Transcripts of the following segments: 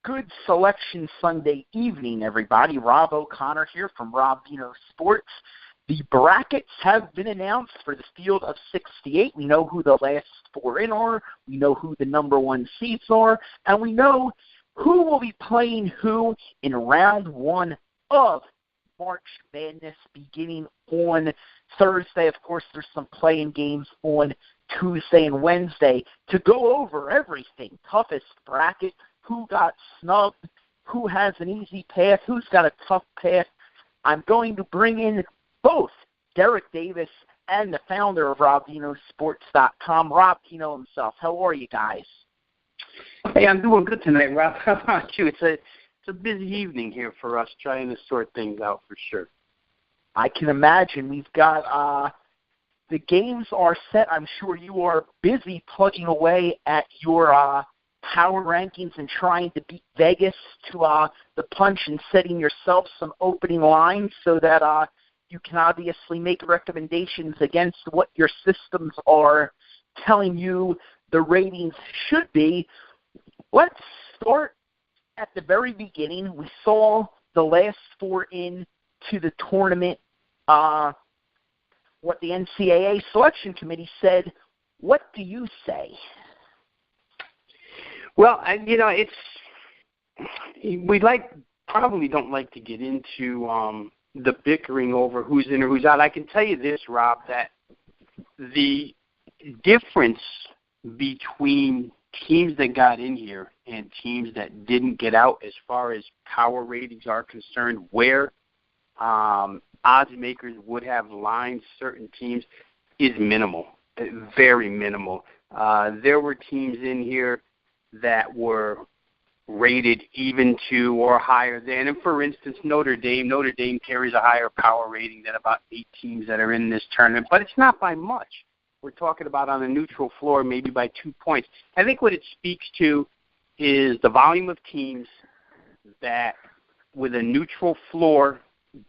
Good Selection Sunday evening, everybody. Rob O'Connor here from Rob Vino Sports. The brackets have been announced for the field of 68. We know who the last four in are. We know who the number one seeds are. And we know who will be playing who in round one of March Madness beginning on Thursday. Of course, there's some playing games on Tuesday and Wednesday to go over everything. Toughest bracket, who got snubbed, who has an easy path, who's got a tough path. I'm going to bring in both Derek Davis and the founder of RobVinoSports.com, Rob Vino himself. How are you guys? Hey, I'm doing good tonight, Rob. How about you? It's a busy evening here for us trying to sort things out for sure. I can imagine. We've got the games are set. I'm sure you are busy plugging away at your power rankings and trying to beat Vegas to the punch and setting yourself some opening lines so that you can obviously make recommendations against what your systems are telling you the ratings should be. Let's start at the very beginning. We saw the last four in to the tournament, what the NCAA selection committee said. What do you say? Well, we probably don't like to get into the bickering over who's in or who's out. I can tell you this, Rob, that the difference between teams that got in here and teams that didn't get out as far as power ratings are concerned, where odds makers would have lined certain teams, is minimal, very minimal. There were teams in here that were rated even to or higher than. And for instance, Notre Dame carries a higher power rating than about 8 teams that are in this tournament, but it's not by much. We're talking about on a neutral floor, maybe by 2 points. I think what it speaks to is the volume of teams that, with a neutral floor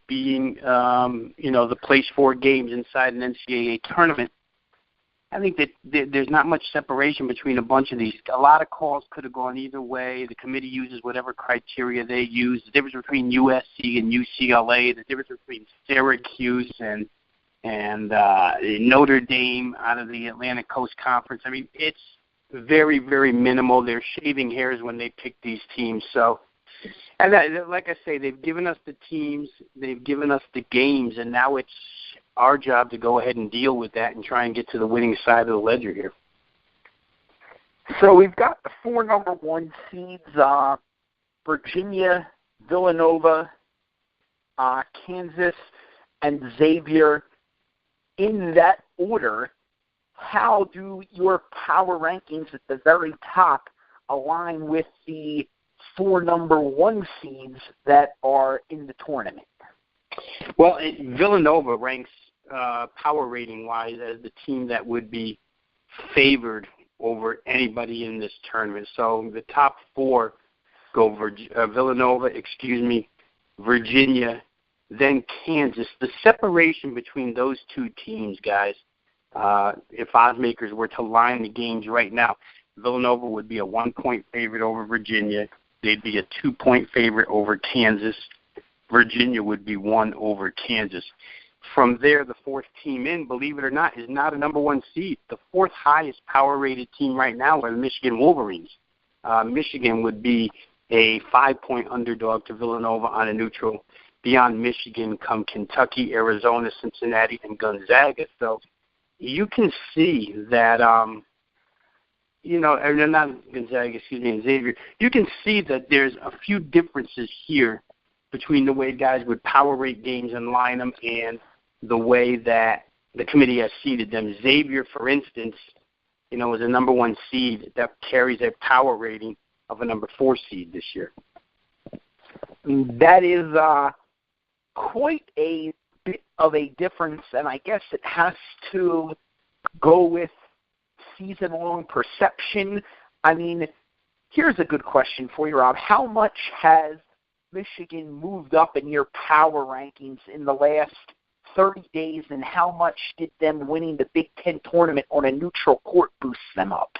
being, the place for games inside an NCAA tournament, I think that there's not much separation between a bunch of these. A lot of calls could have gone either way. The committee uses whatever criteria they use. The difference between USC and UCLA, the difference between Syracuse and Notre Dame out of the Atlantic Coast Conference. I mean, it's very, very minimal. They're shaving hairs when they pick these teams. So, and like I say, they've given us the teams, they've given us the games, and now it's our job to go ahead and deal with that and try and get to the winning side of the ledger here. So we've got the 4 number 1 seeds, Virginia, Villanova, Kansas, and Xavier. In that order, how do your power rankings at the very top align with the 4 number 1 seeds that are in the tournament? Well, Villanova ranks power rating-wise as the team that would be favored over anybody in this tournament. So the top 4 go Villanova, Virginia, then Kansas. The separation between those 2 teams, guys, if oddsmakers were to line the games right now, Villanova would be a 1-point favorite over Virginia. They'd be a 2-point favorite over Kansas. Virginia would be 1 over Kansas. From there, the 4th team in, believe it or not, is not a number 1 seed. The 4th highest power-rated team right now are the Michigan Wolverines. Michigan would be a 5-point underdog to Villanova on a neutral. Beyond Michigan come Kentucky, Arizona, Cincinnati, and Gonzaga. So you can see that, not Gonzaga, and Xavier. You can see that there's a few differences here between the way guys would power rate games and line them and the way that the committee has seeded them. Xavier, for instance, is a number 1 seed that carries a power rating of a number 4 seed this year. That is quite a bit of a difference, and I guess it has to go with season-long perception. I mean, here's a good question for you, Rob. How much has Michigan moved up in your power rankings in the last 30 days, and how much did them winning the Big Ten tournament on a neutral court boost them up?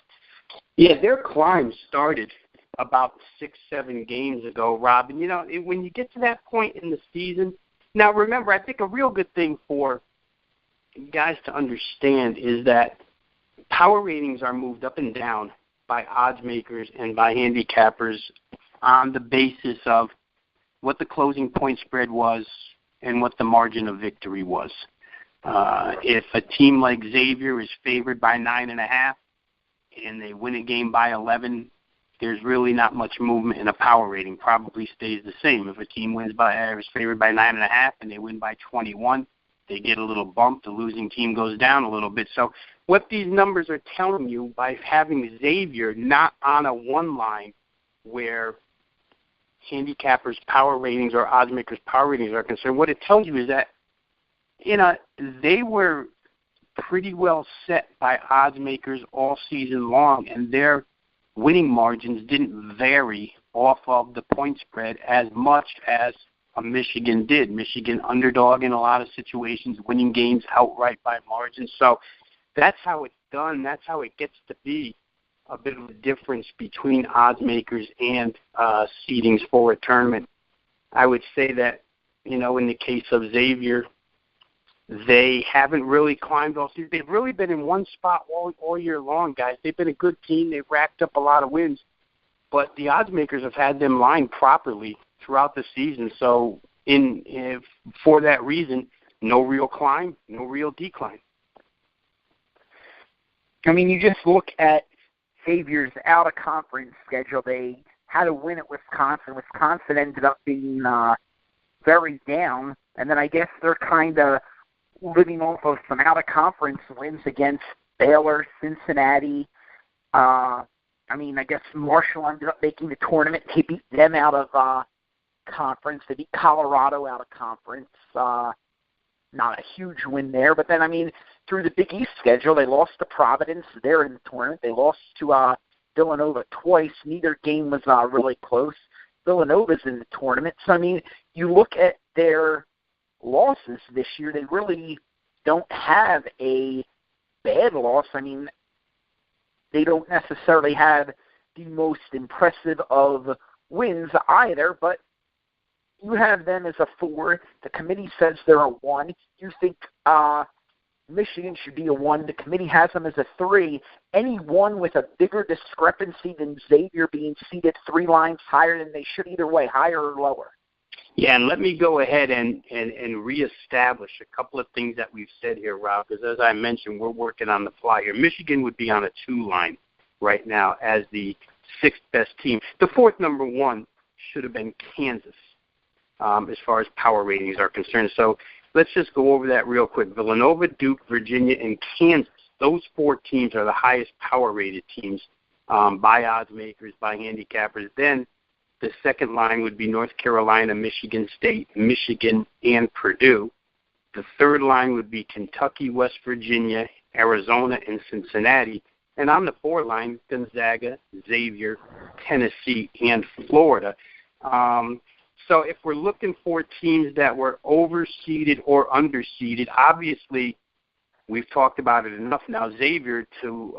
Yeah, their climb started about 6-7 games ago, Rob. And, when you get to that point in the season, now remember, I think a real good thing for guys to understand is that power ratings are moved up and down by odds makers and by handicappers on the basis of what the closing point spread was and what the margin of victory was. If a team like Xavier is favored by 9.5 and they win a game by 11, there's really not much movement in a power rating. Probably stays the same. If a team is favored by 9.5 and they win by 21, they get a little bump. The losing team goes down a little bit. So what these numbers are telling you by having Xavier not on a one line where handicappers' power ratings or odds makers' power ratings are concerned, what it tells you is that, they were pretty well set by odds makers all season long, and their winning margins didn't vary off of the point spread as much as Michigan did. Michigan underdog in a lot of situations, winning games outright by margin. So that's how it's done. That's how it gets to be a bit of a difference between odds makers and seedings for a tournament. I would say that, in the case of Xavier, they haven't really climbed all season. They've really been in one spot all year long, guys. They've been a good team. They've racked up a lot of wins. But the odds makers have had them lined properly throughout the season. So for that reason, no real climb, no real decline. I mean, you just look at Xavier's out-of-conference schedule. They had a win at Wisconsin. Wisconsin ended up being very down. And then I guess they're kind of living off of some out-of-conference wins against Baylor, Cincinnati. I guess Marshall ended up making the tournament. They beat them out of conference. They beat Colorado out of conference. Not a huge win there. But then, through the Big East schedule, they lost to Providence. They're in the tournament. They lost to Villanova twice. Neither game was really close. Villanova's in the tournament. So, you look at their losses this year, they really don't have a bad loss. They don't necessarily have the most impressive of wins either, but you have them as a 4. The committee says they're a 1. You think Michigan should be a 1. The committee has them as a 3. Anyone with a bigger discrepancy than Xavier being seated 3 lines higher than they should, either way, higher or lower? Yeah, and let me go ahead and reestablish a couple of things that we've said here, Rob, because as I mentioned, we're working on the fly here. Michigan would be on a 2 line right now as the 6th best team. The 4th number 1 should have been Kansas as far as power ratings are concerned. So let's just go over that real quick. Villanova, Duke, Virginia, and Kansas, those 4 teams are the highest power rated teams by odds makers, by handicappers. Then the second line would be North Carolina, Michigan State, Michigan, and Purdue. The third line would be Kentucky, West Virginia, Arizona, and Cincinnati. And on the 4 line, Gonzaga, Xavier, Tennessee, and Florida. So if we're looking for teams that were overseeded or underseeded, obviously we've talked about it enough now. Xavier, to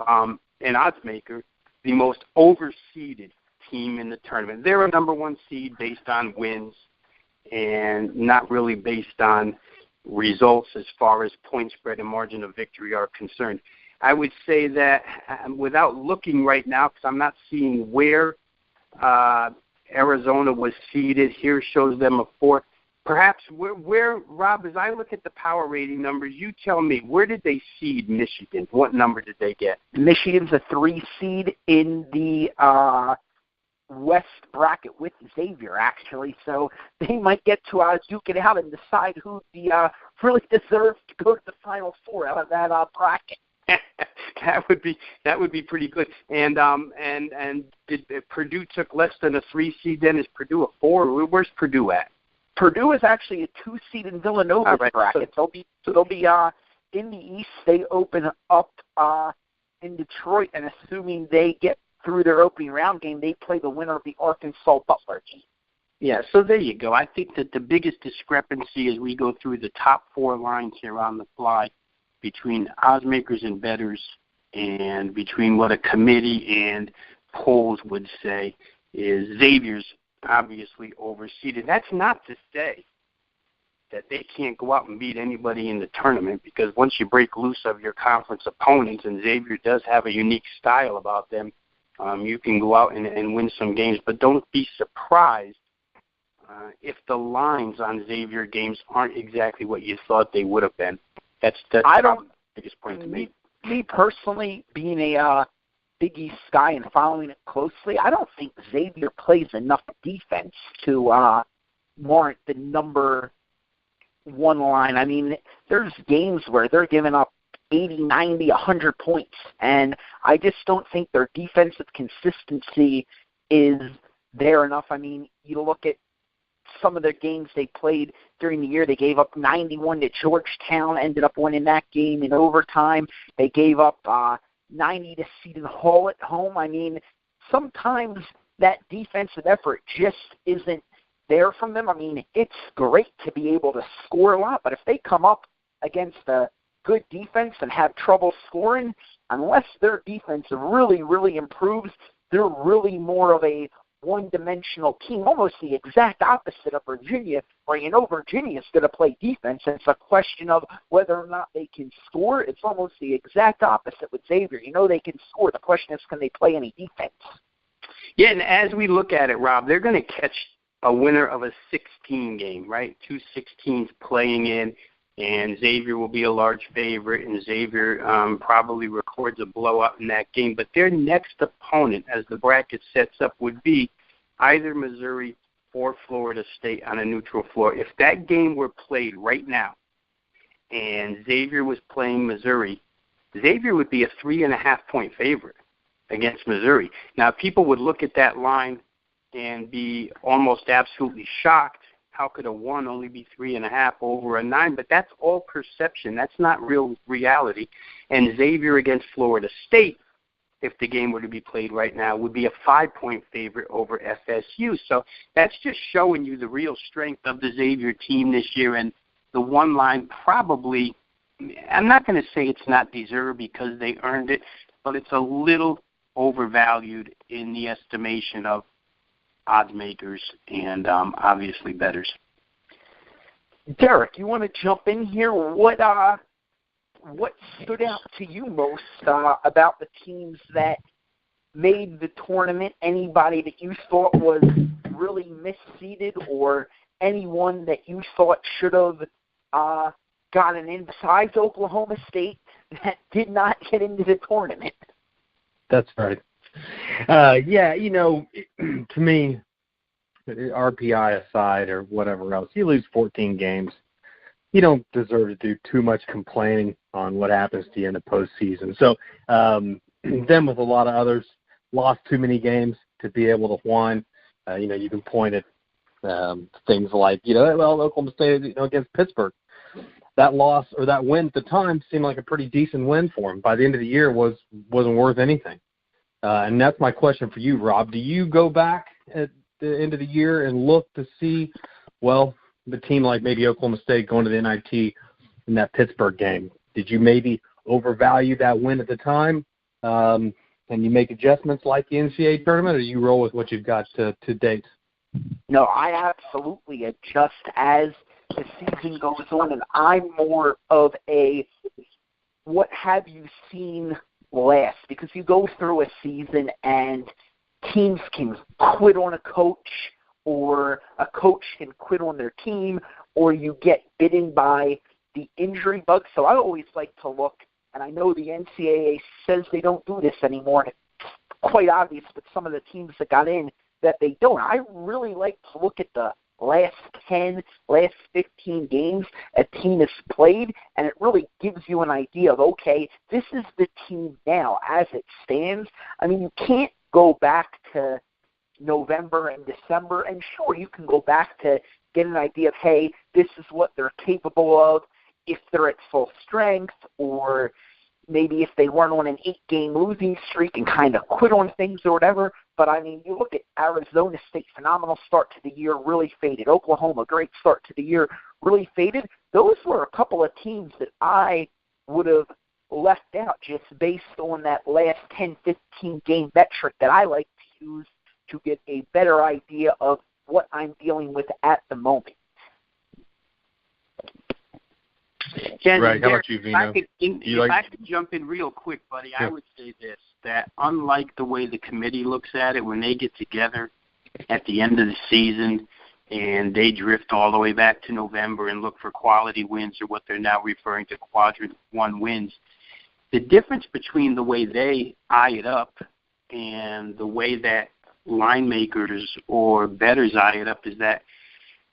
an odds maker, the most overseeded team in the tournament. They're a number 1 seed based on wins and not really based on results as far as point spread and margin of victory are concerned. I would say that without looking right now, because I'm not seeing where Arizona was seeded, here shows them a 4th. Perhaps where, Rob, as I look at the power rating numbers, you tell me, where did they seed Michigan? What number did they get? Michigan's a 3 seed in the West bracket with Xavier, actually. So they might get to duke it out and decide who really deserves to go to the Final Four out of that bracket. That would be pretty good. And did Purdue took less than a 3 seed? Then is Purdue a 4? Where's Purdue at? Purdue is actually a 2 seed in Villanova's bracket. They'll be in the East. They open up in Detroit, and assuming they get through their opening round game, they play the winner of the Arkansas Butler game. Yeah, so there you go. I think that the biggest discrepancy as we go through the top 4 lines here on the fly between odds makers and bettors and between what a committee and polls would say is Xavier's obviously overseeded. That's not to say that they can't go out and beat anybody in the tournament, because once you break loose of your conference opponents, and Xavier does have a unique style about them, you can go out and win some games. But don't be surprised if the lines on Xavier games aren't exactly what you thought they would have been. That's the biggest point to me. Me personally, being a Big East guy and following it closely, I don't think Xavier plays enough defense to warrant the number one line. I mean, there's games where they're giving up 80, 90, 100 points, and I just don't think their defensive consistency is there enough. I mean, you look at some of the games they played during the year. They gave up 91 to Georgetown, ended up winning that game in overtime. They gave up 90 to Seton Hall at home. I mean, sometimes that defensive effort just isn't there from them. I mean, it's great to be able to score a lot, but if they come up against a good defense and have trouble scoring, unless their defense really, really improves, they're really more of a one-dimensional team, almost the exact opposite of Virginia, where you know Virginia's going to play defense, and it's a question of whether or not they can score. It's almost the exact opposite with Xavier. You know they can score. The question is, can they play any defense? Yeah, and as we look at it, Rob, they're going to catch a winner of a 16 game, right? 2 16s playing in, and Xavier will be a large favorite, and Xavier probably records a blowout in that game. But their next opponent, as the bracket sets up, would be either Missouri or Florida State on a neutral floor. If that game were played right now and Xavier was playing Missouri, Xavier would be a 3.5-point favorite against Missouri. Now, people would look at that line and be almost absolutely shocked. How could a 1 only be 3.5 over a 9? But that's all perception. That's not real reality. And Xavier against Florida State, if the game were to be played right now, would be a 5-point favorite over FSU. So that's just showing you the real strength of the Xavier team this year. And the one line probably, I'm not going to say it's not deserved because they earned it, but it's a little overvalued in the estimation of odds makers and obviously bettors. Derek, you want to jump in here? What stood out to you most about the teams that made the tournament? Anybody that you thought was really misseeded, or anyone that you thought should have gotten in besides Oklahoma State that did not get into the tournament? That's right. Yeah, you know, to me, RPI aside or whatever else, you lose 14 games. You don't deserve to do too much complaining on what happens to you in the postseason. So them with a lot of others lost too many games to be able to whine. You know, you can point at things like, you know, well, Oklahoma State, you know, against Pittsburgh. That loss or that win at the time seemed like a pretty decent win for them. By the end of the year, wasn't worth anything. And that's my question for you, Rob. Do you go back at the end of the year and look to see, well, the team like maybe Oklahoma State going to the NIT in that Pittsburgh game? Did you maybe overvalue that win at the time? And you make adjustments like the NCAA tournament, or you roll with what you've got to date? No, I absolutely adjust as the season goes on, and I'm more of a what have you seen last, because you go through a season and teams can quit on a coach, or a coach can quit on their team, or you get bitten by the injury bug. So I always like to look, and I know the NCAA says they don't do this anymore, and it's quite obvious with some of the teams that got in that they don't. I really like to look at the last 10, last 15 games a team has played, and it really gives you an idea of, okay, this is the team now as it stands. I mean, you can't go back to November and December, and sure, you can go back to get an idea of, hey, this is what they're capable of if they're at full strength, or maybe if they weren't on an 8-game losing streak and kind of quit on things or whatever. But, I mean, you look at Arizona State, phenomenal start to the year, really faded. Oklahoma, great start to the year, really faded. Those were a couple of teams that I would have left out just based on that last 10, 15-game metric that I like to use to get a better idea of what I'm dealing with at the moment. Ken, right. How about you, Vino? If I could jump in real quick, buddy, I would say this, that unlike the way the committee looks at it, when they get together at the end of the season and they drift all the way back to November and look for quality wins, or what they're now referring to quadrant one wins, the difference between the way they eye it up and the way that line makers or bettors eye it up is that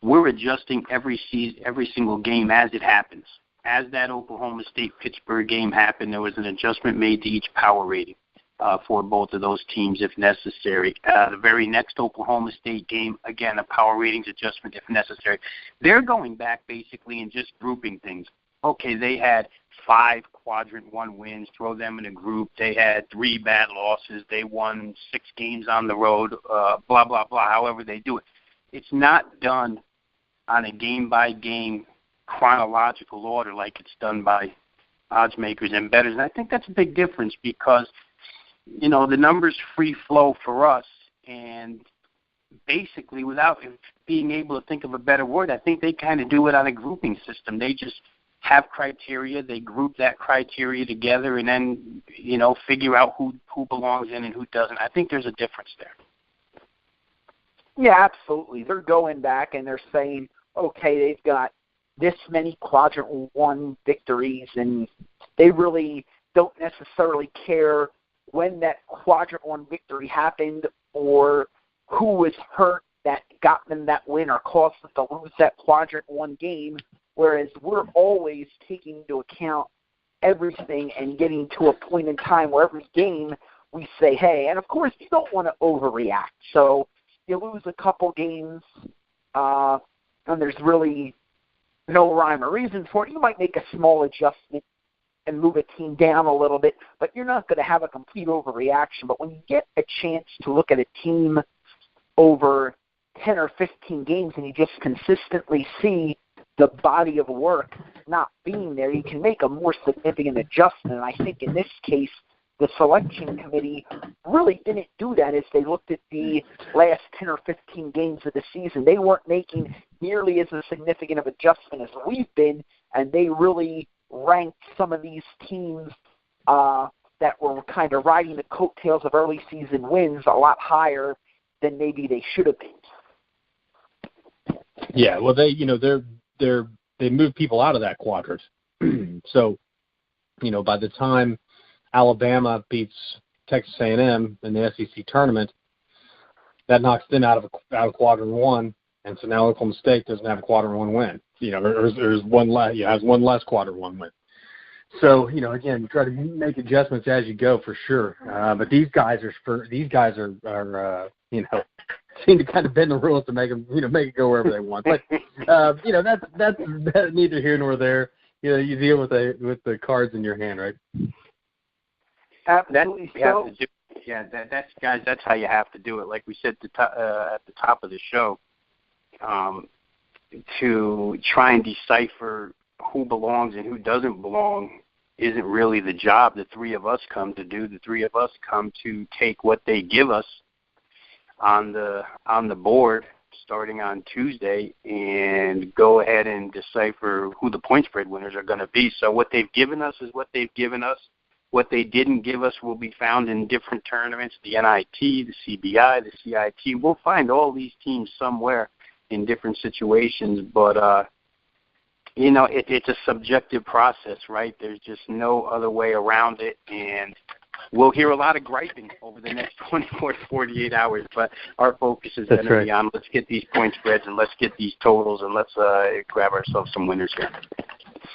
we're adjusting every single game as it happens. As that Oklahoma State-Pittsburgh game happened, there was an adjustment made to each power rating for both of those teams if necessary. The very next Oklahoma State game, again, a power ratings adjustment if necessary. They're going back basically and just grouping things. Okay, they had 5 quadrant one wins, throw them in a group. They had 3 bad losses. They won 6 games on the road, blah, blah, blah, however they do it. It's not done on a game-by-game chronological order like it's done by odds makers and bettors. And I think that's a big difference because, you know, the numbers free flow for us, and basically without being able to think of a better word, I think they kind of do it on a grouping system. They just have criteria, they group that criteria together, and then, you know, figure out who belongs in and who doesn't. I think there's a difference there. Yeah, absolutely. They're going back and they're saying, okay, they've got this many quadrant one victories, and they really don't necessarily care when that quadrant one victory happened or who was hurt that got them that win or caused them to lose that quadrant one game, whereas we're always taking into account everything and getting to a point in time where every game we say, hey, and of course you don't want to overreact. So you lose a couple games and there's really no rhyme or reason for it. You might make a small adjustment and move a team down a little bit, but you're not going to have a complete overreaction. But when you get a chance to look at a team over 10 or 15 games and you just consistently see the body of work not being there, you can make a more significant adjustment. And I think in this case, the selection committee really didn't do that as they looked at the last 10 or 15 games of the season. They weren't making nearly as a significant of adjustment as we've been, and they really ranked some of these teams that were kind of riding the coattails of early season wins a lot higher than maybe they should have been. Yeah, well, they move people out of that quadrant. So, you know, by the time Alabama beats Texas A&M in the SEC tournament, that knocks them out of quadrant one, and so now Oklahoma State doesn't have a quadrant one win. You know, there's one less. Yeah, has one less quadrant one win. So, you know, again, you try to make adjustments as you go for sure. But these guys are you know, seem to kind of bend the rules to make them, you know, make it go wherever they want. But you know, that's neither here nor there. You know, you deal with the cards in your hand, right? Absolutely. That's guys. That's how you have to do it. Like we said at the top of the show, to try and decipher who belongs and who doesn't belong isn't really the job the three of us come to do. The three of us come to take what they give us on the board starting on Tuesday and go ahead and decipher who the point spread winners are going to be. So what they've given us is what they've given us. What they didn't give us will be found in different tournaments, the NIT, the CBI, the CIT. We'll find all these teams somewhere in different situations, but you know, it's a subjective process, right? There's just no other way around it, and we'll hear a lot of griping over the next 24 to 48 hours, but our focus is going to be on let's get these point spreads and let's get these totals and let's grab ourselves some winners here.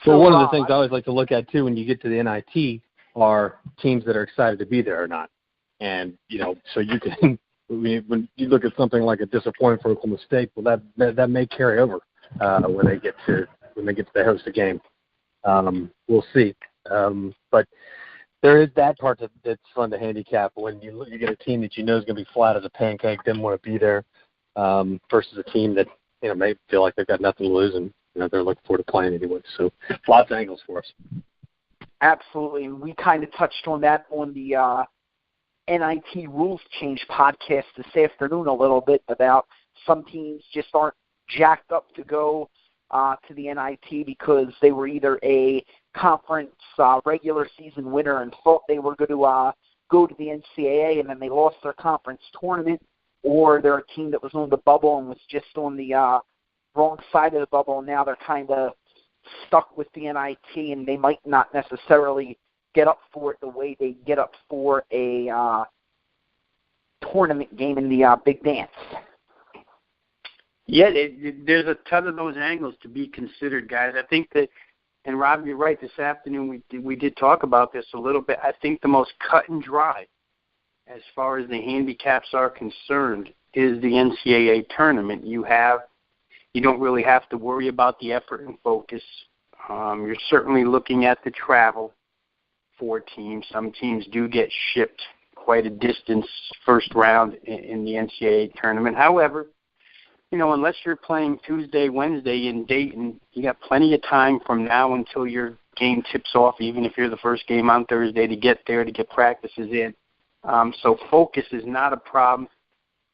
Well, one of the things I always like to look at, too, when you get to the NIT are teams that are excited to be there or not. And, you know, so you can – when you look at something like a disappointment for Oklahoma State, well, that may carry over when they get to the host a game. We'll see. But there is that part that's fun to handicap when you get a team that you know is going to be flat as a pancake, didn't want to be there, versus a team that, you know, may feel like they've got nothing to lose and, you know, they're looking forward to playing anyway. So lots of angles for us. Absolutely. We kind of touched on that on the NIT Rules Change podcast this afternoon a little bit about some teams just aren't jacked up to go to the NIT because they were either a conference regular season winner and thought they were going to go to the NCAA and then they lost their conference tournament, or they're a team that was on the bubble and was just on the wrong side of the bubble, and now they're kind of stuck with the NIT and they might not necessarily get up for it the way they get up for a tournament game in the Big Dance. Yeah, there's a ton of those angles to be considered, guys. I think that, and Rob, you're right, this afternoon we did talk about this a little bit. I think the most cut and dry as far as the handicaps are concerned is the NCAA tournament. You don't really have to worry about the effort and focus. You're certainly looking at the travel for teams. Some teams do get shipped quite a distance first round in the NCAA tournament. However, unless you're playing Tuesday, Wednesday in Dayton, you got plenty of time from now until your game tips off, even if you're the first game on Thursday, to get there, to get practices in. So focus is not a problem.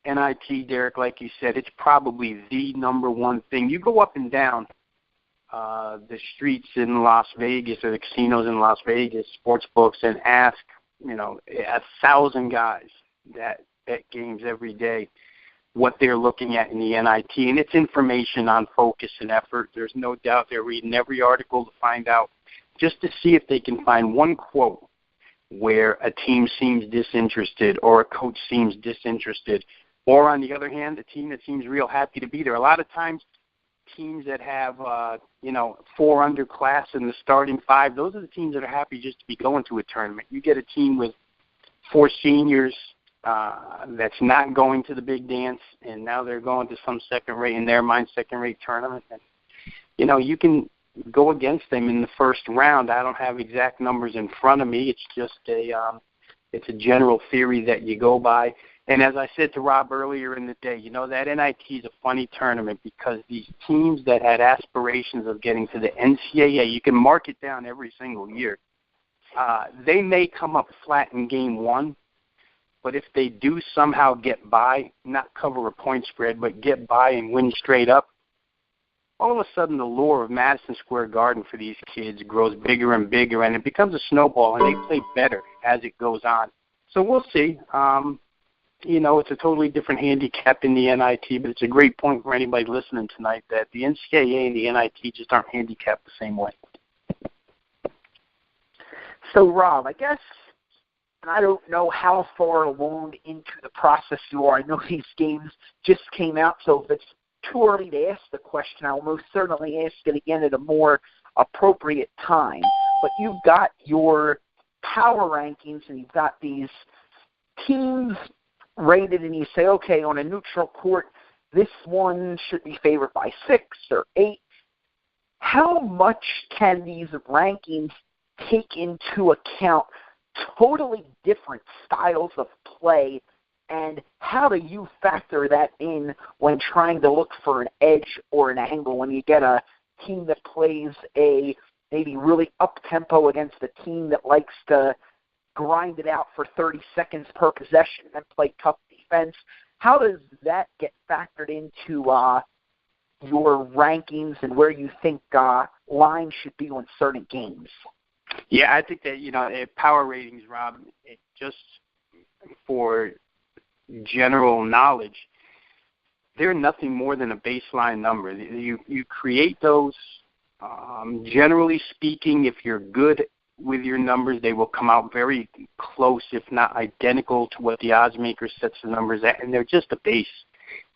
NIT, Derek, like you said, it's probably the number one thing. You go up and down the streets in Las Vegas or the casinos in Las Vegas, sports books, and ask, 1,000 guys that bet games every day what they're looking at in the NIT, and it's information on focus and effort. There's no doubt they're reading every article to find out, just to see if they can find one quote where a team seems disinterested or a coach seems disinterested, or on the other hand, a team that seems real happy to be there. A lot of times, teams that have 4 underclass in the starting 5, those are the teams that are happy just to be going to a tournament. You get a team with 4 seniors that's not going to the Big Dance, and now they're going to some second-rate, in their mind, second-rate tournament. And, you can go against them in the first round. I don't have exact numbers in front of me. It's just it's a general theory that you go by. And as I said to Rob earlier in the day, that NIT is a funny tournament because these teams that had aspirations of getting to the NCAA, you can mark it down every single year. They may come up flat in game 1, but if they do somehow get by, not cover a point spread, but get by and win straight up, all of a sudden the lure of Madison Square Garden for these kids grows bigger and bigger, and it becomes a snowball, and they play better as it goes on. So we'll see. It's a totally different handicap in the NIT, but it's a great point for anybody listening tonight that the NCAA and the NIT just aren't handicapped the same way. So, Rob, I guess, and I don't know how far along into the process you are. I know these games just came out, so if it's too early to ask the question, I'll most certainly ask it again at a more appropriate time. But you've got your power rankings, and you've got these teams rated, and you say, okay, on a neutral court, this one should be favored by 6 or 8. How much can these rankings take into account totally different styles of play, and how do you factor that in when trying to look for an edge or an angle when you get a team that plays a maybe really up-tempo against a team that likes to grind it out for 30 seconds per possession and play tough defense? How does that get factored into your rankings and where you think lines should be on certain games? Yeah, I think that, power ratings, Rob, just for general knowledge, they're nothing more than a baseline number. You create those. Generally speaking, if you're good with your numbers, they will come out very close, if not identical, to what the odds maker sets the numbers at, and they're just a base.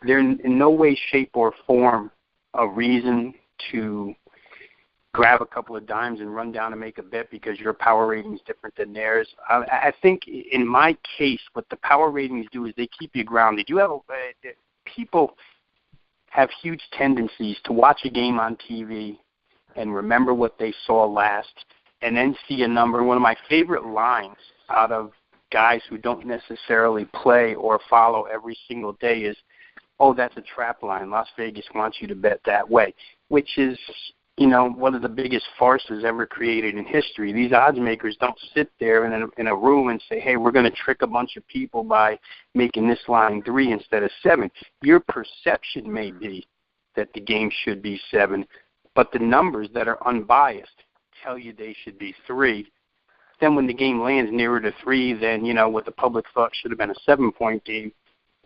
They're in no way, shape, or form a reason to grab a couple of dimes and run down and make a bet because your power rating is different than theirs. I think in my case, what the power ratings do is they keep you grounded. People have huge tendencies to watch a game on TV and remember what they saw last and then see a number. One of my favorite lines out of guys who don't necessarily play or follow every single day is, oh, that's a trap line. Las Vegas wants you to bet that way, which is one of the biggest farces ever created in history. These odds makers don't sit there in a room and say, hey, we're going to trick a bunch of people by making this line 3 instead of 7. Your perception may be that the game should be 7, but the numbers that are unbiased tell you they should be 3. Then when the game lands nearer to 3, then, what the public thought should have been a 7-point game,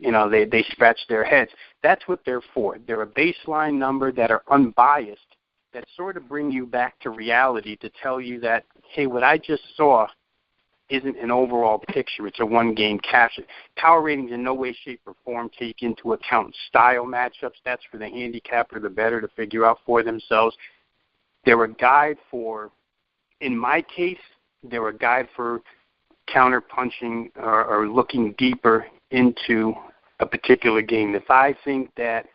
they scratch their heads. That's what they're for. They're a baseline number that are unbiased, that sort of bring you back to reality to tell you that, hey, what I just saw isn't an overall picture. It's a one-game capture. Power ratings in no way, shape, or form take into account style matchups. That's for the handicapper, the bettor, to figure out for themselves. They're a guide for, in my case, they're a guide for counter-punching or looking deeper into a particular game. If I think that,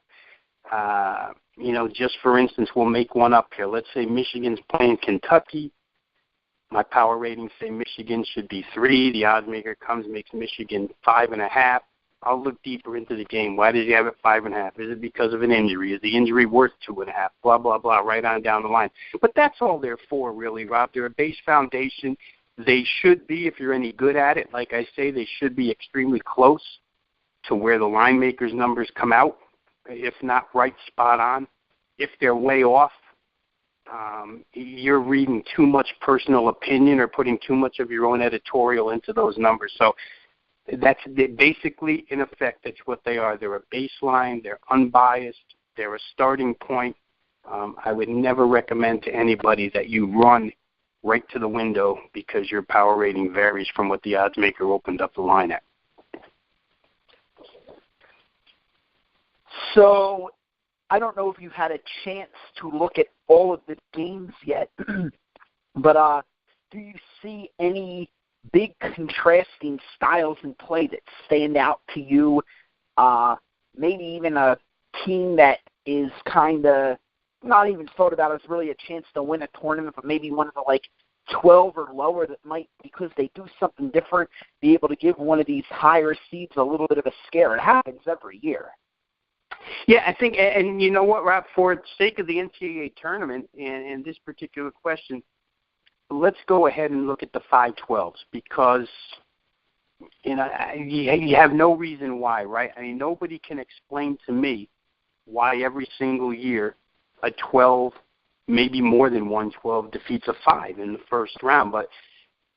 just for instance, we'll make one up here. Let's say Michigan's playing Kentucky. My power ratings say Michigan should be 3. The odds maker comes, makes Michigan 5.5. I'll look deeper into the game. Why did you have it 5.5? Is it because of an injury? Is the injury worth 2.5? Blah, blah, blah, right on down the line. But that's all they're for, really, Rob. They're a base foundation. They should be, if you're any good at it, like I say, they should be extremely close to where the line maker's numbers come out, if not right spot on. If they're way off, you're reading too much personal opinion or putting too much of your own editorial into those numbers. So that's basically, in effect, that's what they are. They're a baseline. They're unbiased. They're a starting point. I would never recommend to anybody that you run right to the window because your power rating varies from what the odds maker opened up the line at. So I don't know if you had a chance to look at all of the games yet, but do you see any big contrasting styles in play that stand out to you? Maybe even a team that is kind of not even thought about as really a chance to win a tournament, but maybe one of the 12 or lower that might, because they do something different, be able to give one of these higher seeds a little bit of a scare. It happens every year. Yeah, I think, and you know what, Rob, for the sake of the NCAA tournament and this particular question, let's go ahead and look at the 5-12s because, you have no reason why, right? I mean, nobody can explain to me why every single year a 12, maybe more than one 12, defeats a 5 in the first round, but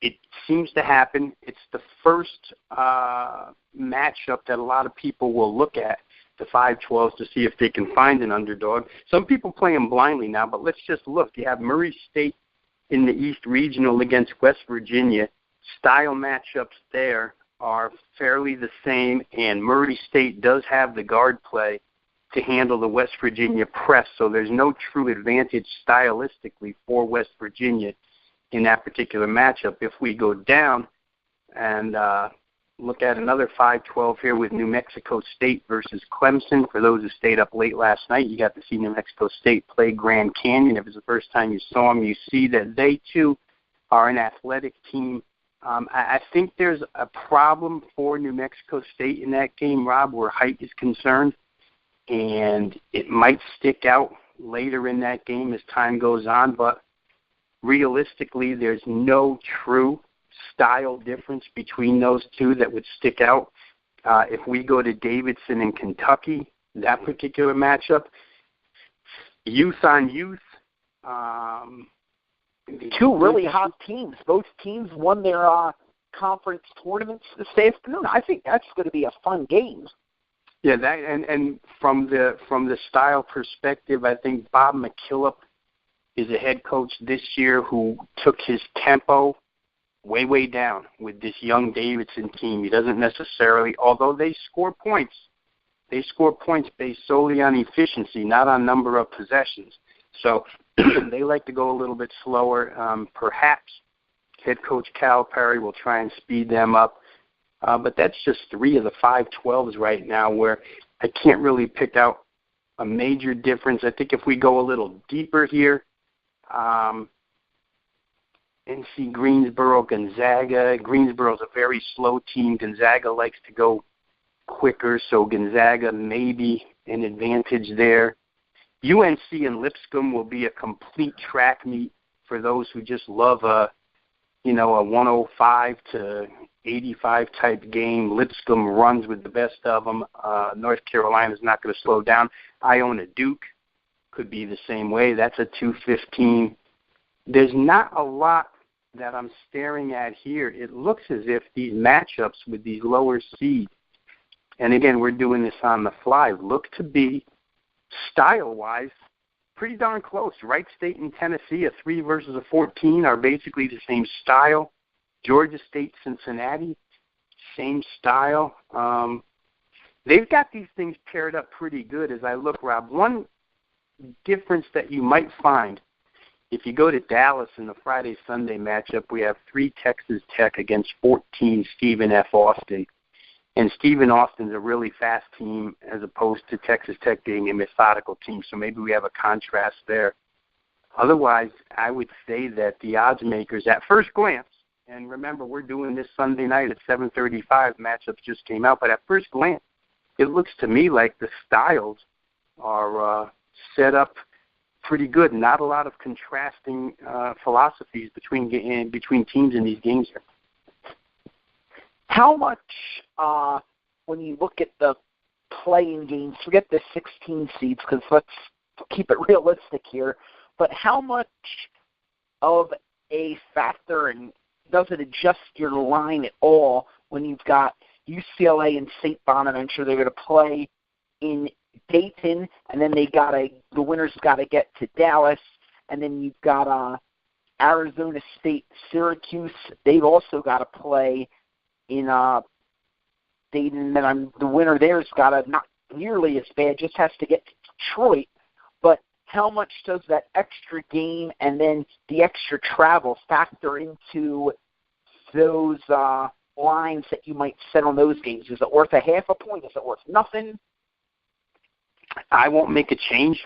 it seems to happen. It's the first matchup that a lot of people will look at, the 5-12s, to see if they can find an underdog. Some people play them blindly now, but let's just look. You have Murray State in the East Regional against West Virginia. Style matchups there are fairly the same, and Murray State does have the guard play to handle the West Virginia press, so there's no true advantage stylistically for West Virginia in that particular matchup. If we go down and look at another 5-12 here with New Mexico State versus Clemson. For those who stayed up late last night, you got to see New Mexico State play Grand Canyon. If it's the first time you saw them, you see that they, too, are an athletic team. I think there's a problem for New Mexico State in that game, Rob, where height is concerned, and it might stick out later in that game as time goes on, but realistically, there's no true style difference between those two that would stick out. If we go to Davidson and Kentucky, that particular matchup, youth on youth, two really hot teams. Both teams won their conference tournaments this afternoon. I think that's going to be a fun game. Yeah, that and from the style perspective, I think Bob McKillop is a head coach this year who took his tempo way down with this young Davidson team. He doesn't necessarily, although they score points based solely on efficiency, not on number of possessions. So they like to go a little bit slower. Perhaps head coach Cal Perry will try and speed them up. But that's just 3 of the 5-12s right now where I can't really pick out a major difference. I think if we go a little deeper here, NC Greensboro, Gonzaga. Greensboro's a very slow team. Gonzaga likes to go quicker, so Gonzaga maybe an advantage there. UNC and Lipscomb will be a complete track meet for those who just love a 105 to 85 type game. Lipscomb runs with the best of them. North Carolina's not going to slow down. Iona Duke could be the same way. That's a 215. There's not a lot that I'm staring at here. It looks as if these matchups with these lower seeds, and again, we're doing this on the fly, look to be style-wise pretty darn close. Wright State and Tennessee, a 3 versus a 14, are basically the same style. Georgia State, Cincinnati, same style. They've got these things paired up pretty good as I look, Rob. One difference that you might find, if you go to Dallas in the Friday-Sunday matchup, we have 3 Texas Tech against 14 Stephen F. Austin. And Stephen Austin's a really fast team as opposed to Texas Tech being a methodical team, so maybe we have a contrast there. Otherwise, I would say that the odds makers at first glance, and remember we're doing this Sunday night at 7:35, matchups just came out, but at first glance, it looks to me like the styles are set up pretty good. Not a lot of contrasting philosophies between teams in these games here. How much, when you look at the playing games, forget the 16 seeds because let's keep it realistic here, but how much of a factor, and does it adjust your line at all when you've got UCLA and St. Bonaventure? They're going to play in Dayton, and then the winners got to get to Dallas, and then you've got Arizona State, Syracuse. They've also got to play in Dayton, and then the winner there's got to, not nearly as bad, just has to get to Detroit. But how much does that extra game and then the extra travel factor into those lines that you might set on those games? Is it worth a half a point? Is it worth nothing? I won't make a change.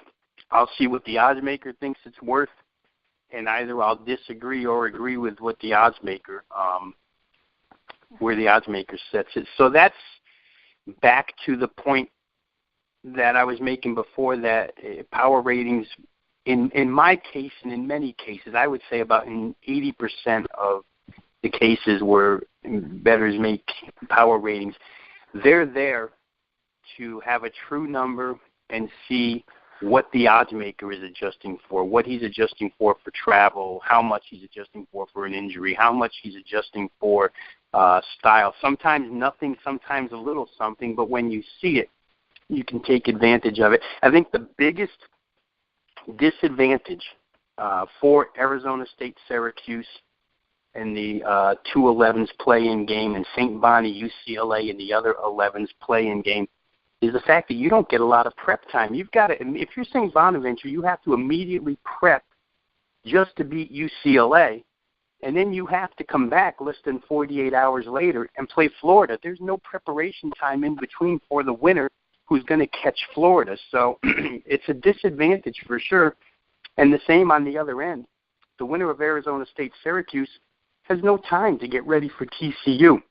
I'll see what the odds maker thinks it's worth, and either I'll disagree or agree with what the odds maker where the odds maker sets it. So that's back to the point that I was making before, that power ratings, in my case and in many cases, I would say about in 80% of the cases where bettors make power ratings, they're there to have a true number and see what the odds maker is adjusting for, what he's adjusting for travel, how much he's adjusting for an injury, how much he's adjusting for style. Sometimes nothing, sometimes a little something, but when you see it, you can take advantage of it. I think the biggest disadvantage for Arizona State, Syracuse, and the 2-11s play-in game, and St. Bonnie, UCLA, and the other 11s play-in game, is the fact that you don't get a lot of prep time. You've got to, if you're St. Bonaventure, you have to immediately prep just to beat UCLA, and then you have to come back less than 48 hours later and play Florida. There's no preparation time in between for the winner who's going to catch Florida. So it's a disadvantage for sure. And the same on the other end. The winner of Arizona State, Syracuse, has no time to get ready for TCU.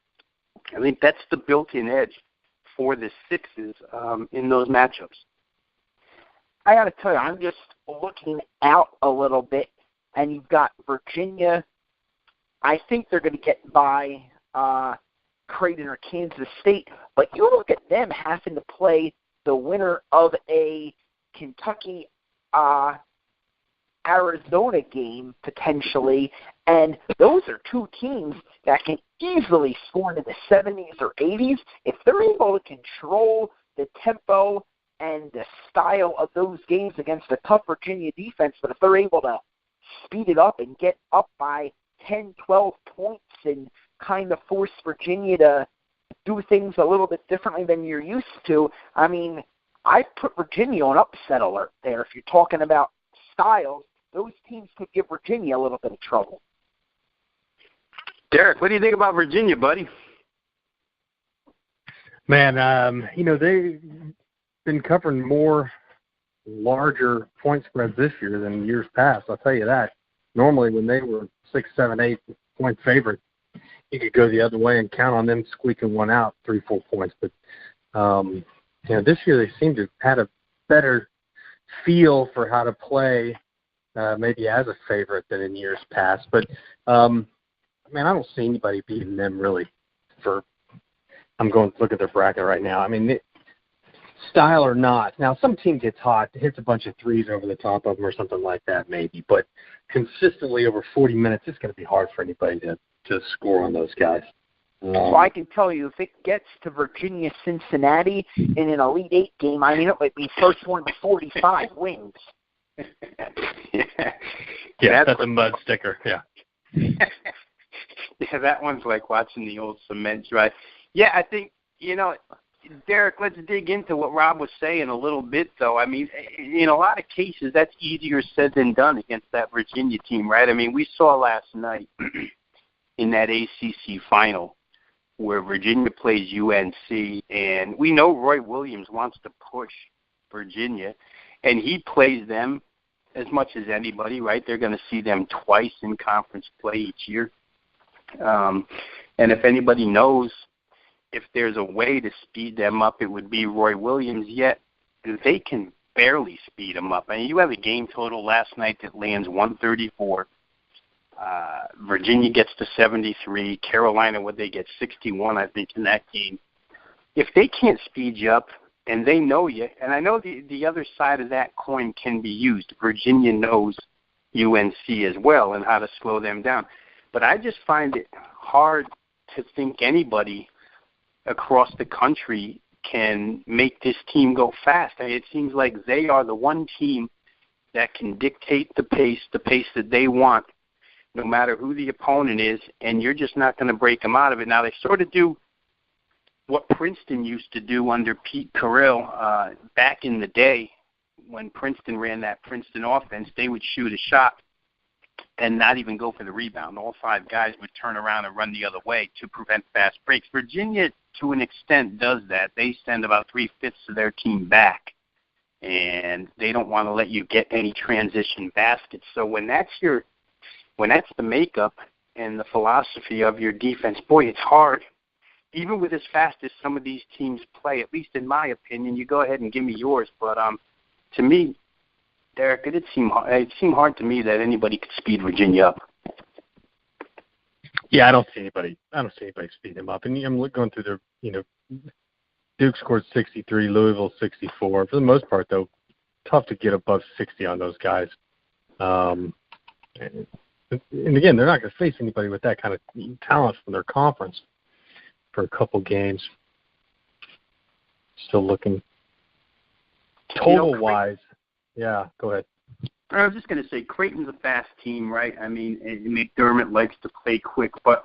I think that's the built-in edge for the sixes in those matchups. I got to tell you, I'm just looking out a little bit, and you've got Virginia. I think they're going to get by Creighton or Kansas State, but you look at them having to play the winner of a Kentucky Arizona game potentially, and those are two teams that can easily score into the 70s or 80s. If they're able to control the tempo and the style of those games against a tough Virginia defense, but if they're able to speed it up and get up by 10, 12 points and kind of force Virginia to do things a little bit differently than you're used to, I mean, I put Virginia on upset alert there. If you're talking about styles, those teams could give Virginia a little bit of trouble. Derek, what do you think about Virginia, buddy? Man, they've been covering more larger point spreads this year than years past. I'll tell you that. Normally, when they were 6, 7, 8 point favorite, you could go the other way and count on them squeaking one out 3, 4 points. But this year they seem to have had a better feel for how to play maybe as a favorite than in years past. But, I don't see anybody beating them really I'm going to look at their bracket right now. Style or not. Now, some team gets hot, hits a bunch of threes over the top of them or something like that maybe, but consistently over 40 minutes, it's going to be hard for anybody to score on those guys. Well, I can tell you, if it gets to Virginia-Cincinnati in an Elite Eight game, it might be first one to 45 wins. Yeah, that's a mud sticker, yeah. Yeah, that one's like watching the old cement dry. Yeah, I think, Derek, let's dig into what Rob was saying a little bit, though. In a lot of cases, that's easier said than done against that Virginia team, right? We saw last night in that ACC final where Virginia plays UNC, and we know Roy Williams wants to push Virginia, and he plays them as much as anybody, right? They're going to see them twice in conference play each year. And if anybody knows if there's a way to speed them up, it would be Roy Williams, yet they can barely speed them up. You have a game total last night that lands 134. Virginia gets to 73. Carolina, they get 61, I think, in that game. If they can't speed you up, and they know you, and I know the other side of that coin can be used. Virginia knows UNC as well and how to slow them down. But I just find it hard to think anybody across the country can make this team go fast. It seems like they are the one team that can dictate the pace that they want, no matter who the opponent is, and you're just not going to break them out of it. Now, they sort of do what Princeton used to do under Pete Carroll back in the day when Princeton ran that Princeton offense. They would shoot a shot and not even go for the rebound. All five guys would turn around and run the other way to prevent fast breaks. Virginia, to an extent, does that. They send about 3/5 of their team back, and they don't want to let you get any transition baskets. So when that's the makeup and the philosophy of your defense, boy, it's hard. Even with as fast as some of these teams play, at least in my opinion, you go ahead and give me yours. But to me, Derek, it seemed hard to me that anybody could speed Virginia up. Yeah, I don't see anybody speeding them up. And I'm going through their, Duke scored 63, Louisville 64. For the most part, though, tough to get above 60 on those guys. And again, they're not going to face anybody with that kind of talent from their conference for a couple games. Still looking total-wise. Yeah, go ahead. I was just going to say, Creighton's a fast team, right? McDermott likes to play quick, but,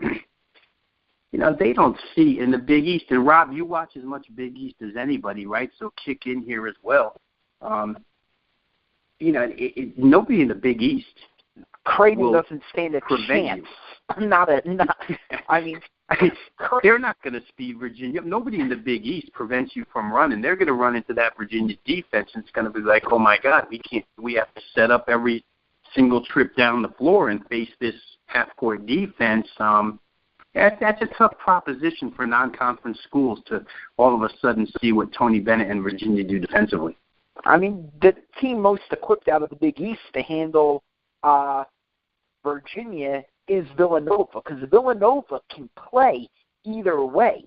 they don't see in the Big East. And, Rob, you watch as much Big East as anybody, right? So kick in here as well. Nobody in the Big East Creighton doesn't stand a chance. They're not going to speed Virginia. Nobody in the Big East prevents you from running. They're going to run into that Virginia defense, and it's going to be like, oh my God, we have to set up every single trip down the floor and face this half-court defense. That's a tough proposition for non-conference schools to all of a sudden see what Tony Bennett and Virginia do defensively. The team most equipped out of the Big East to handle Virginia is Villanova, because Villanova can play either way.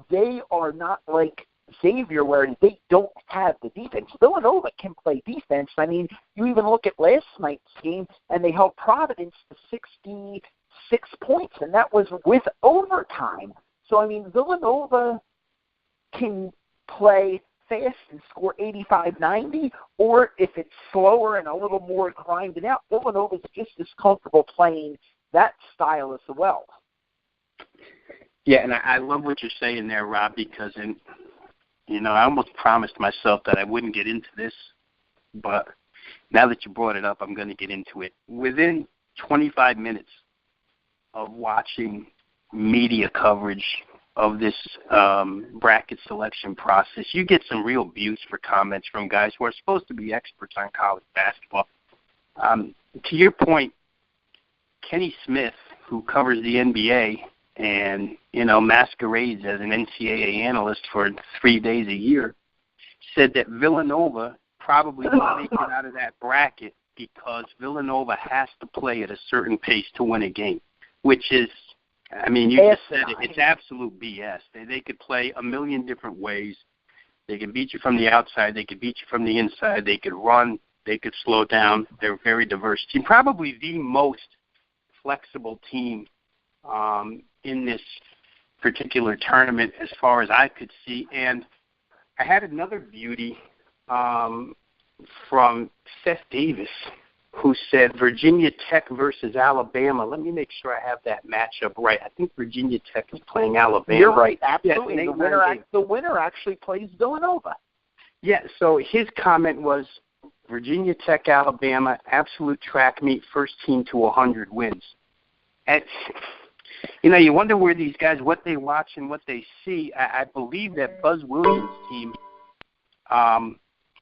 They are not like Xavier where they don't have the defense. Villanova can play defense. You even look at last night's game, and they held Providence to 66 points, and that was with overtime. So, Villanova can play fast and score 85-90, or if it's slower and a little more grinded out, Villanova's just as comfortable playing that style as well. Yeah, and I love what you're saying there, Rob, because I almost promised myself that I wouldn't get into this, but now that you brought it up, I'm going to get into it. Within 25 minutes of watching media coverage of this bracket selection process, you get some real abuse for comments from guys who are supposed to be experts on college basketball. To your point, Kenny Smith, who covers the NBA and, masquerades as an NCAA analyst for 3 days a year, said that Villanova probably don't make it out of that bracket because Villanova has to play at a certain pace to win a game, which is, I mean, you just said it, it's absolute BS. They could play a million different ways. They can beat you from the outside. They could beat you from the inside. They could run. They could slow down. They're a very diverse team, probably the most flexible team in this particular tournament as far as I could see. And I had another beauty from Seth Davis, who said Virginia Tech versus Alabama. Let me make sure I have that matchup right. I think Virginia Tech is playing Alabama. You're right, absolutely. Yes, the winner actually plays Villanova. Yeah, so his comment was Virginia Tech, Alabama, absolute track meet, first team to 100 wins. And, you know, you wonder where these guys, what they watch and what they see. I believe that Buzz Williams' team,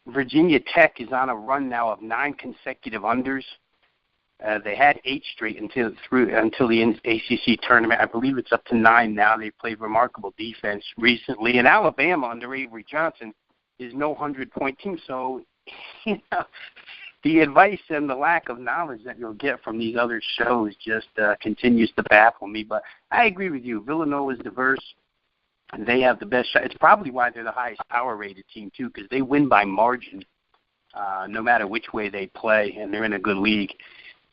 Virginia Tech, is on a run now of 9 consecutive unders. They had 8 straight until the ACC tournament. I believe it's up to 9 now. They've played remarkable defense recently. And Alabama under Avery Johnson is no 100-point team. So, you know, the advice and the lack of knowledge that you'll get from these other shows just continues to baffle me. But I agree with you. Villanova is diverse. And they have the best shot. It's probably why they're the highest power-rated team, too, because they win by margin no matter which way they play, and they're in a good league.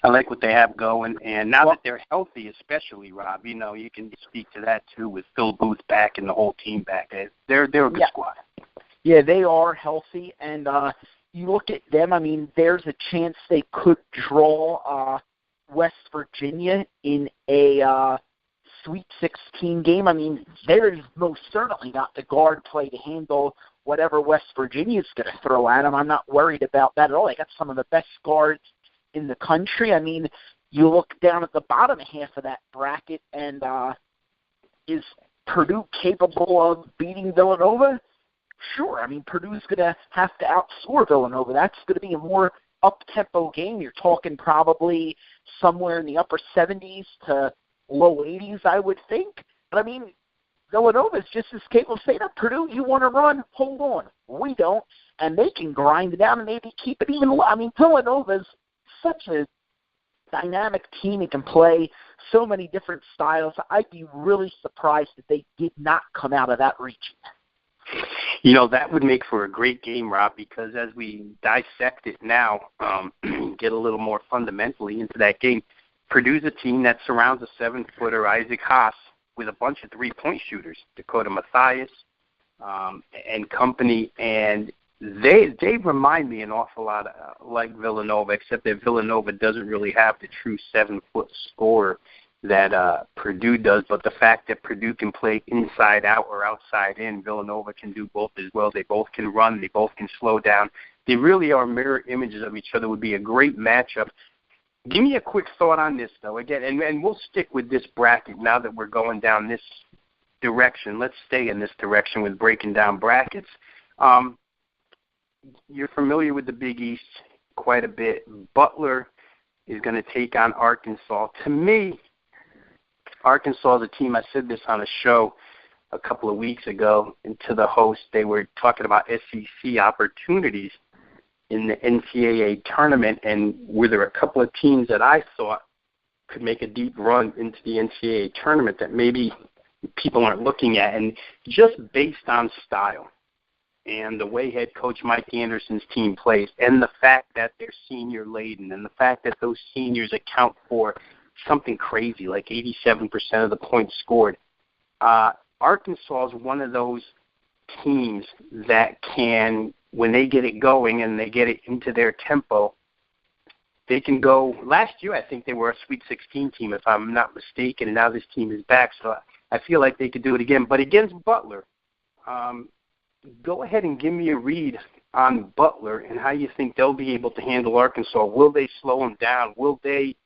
I like what they have going. And now that they're healthy, especially, Rob, you know, you can speak to that, too, with Phil Booth back and the whole team back. They're a good squad. Yeah, they are healthy. And you look at them, I mean, there's a chance they could draw West Virginia in a Sweet 16 game. I mean, there's most certainly not the guard play to handle whatever West Virginia's going to throw at them. I'm not worried about that at all. They got some of the best guards in the country. I mean, you look down at the bottom half of that bracket, and is Purdue capable of beating Villanova? Sure. I mean, Purdue's going to have to outscore Villanova. That's going to be a more up-tempo game. You're talking probably somewhere in the upper 70s to low 80s, I would think. But, I mean, Villanova's just as capable of saying, Purdue, you want to run? Hold on. We don't. And they can grind it down and maybe keep it even low. I mean, Villanova's such a dynamic team. It can play so many different styles. I'd be really surprised if they did not come out of that region. You know, that would make for a great game, Rob, because as we dissect it now, get a little more fundamentally into that game, Purdue's a team that surrounds a 7-footer, Isaac Haas, with a bunch of three-point shooters, Dakota Mathias and company, and they remind me an awful lot like Villanova, except that Villanova doesn't really have the true 7-foot scorer that Purdue does, but the fact that Purdue can play inside out or outside in, Villanova can do both as well. They both can run. They both can slow down. They really are mirror images of each other. Would be a great matchup. Give me a quick thought on this, though, again, and we'll stick with this bracket now that we're going down this direction. Let's stay in this direction with breaking down brackets. You're familiar with the Big East quite a bit. Butler is going to take on Arkansas. To me, Arkansas is a team, I said this on a show a couple of weeks ago, and to the host, they were talking about SEC opportunities in the NCAA tournament, and were there a couple of teams that I thought could make a deep run into the NCAA tournament that maybe people aren't looking at, and just based on style and the way head coach Mike Anderson's team plays, and the fact that they're senior-laden, and the fact that those seniors account for something crazy, like 87% of the points scored. Arkansas is one of those teams that can, when they get it going and they get it into their tempo, they can go. Last year, I think they were a Sweet 16 team, if I'm not mistaken, and now this team is back, so I feel like they could do it again. But against Butler, go ahead and give me a read on Butler and how you think they'll be able to handle Arkansas. Will they slow them down? Will they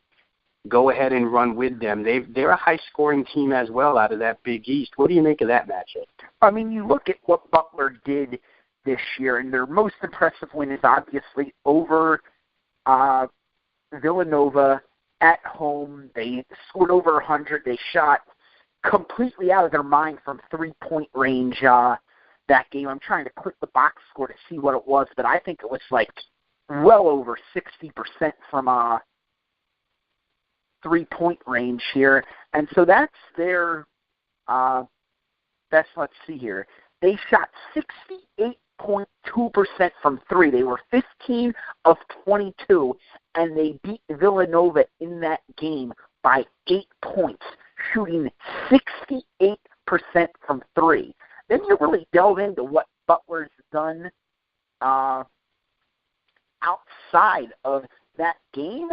go ahead and run with them? They're a high-scoring team as well out of that Big East. What do you make of that matchup? I mean, you look at what Butler did this year, and their most impressive win is obviously over Villanova at home. They scored over 100. They shot completely out of their mind from three-point range. that game. I'm trying to click the box score to see what it was, but I think it was like well over 60% from three-point range here. And so that's their best. Let's see here. They shot 68.2% from three. They were 15 of 22, and they beat Villanova in that game by 8 points, shooting 68% from three. Then you really delve into what Butler's done outside of that game,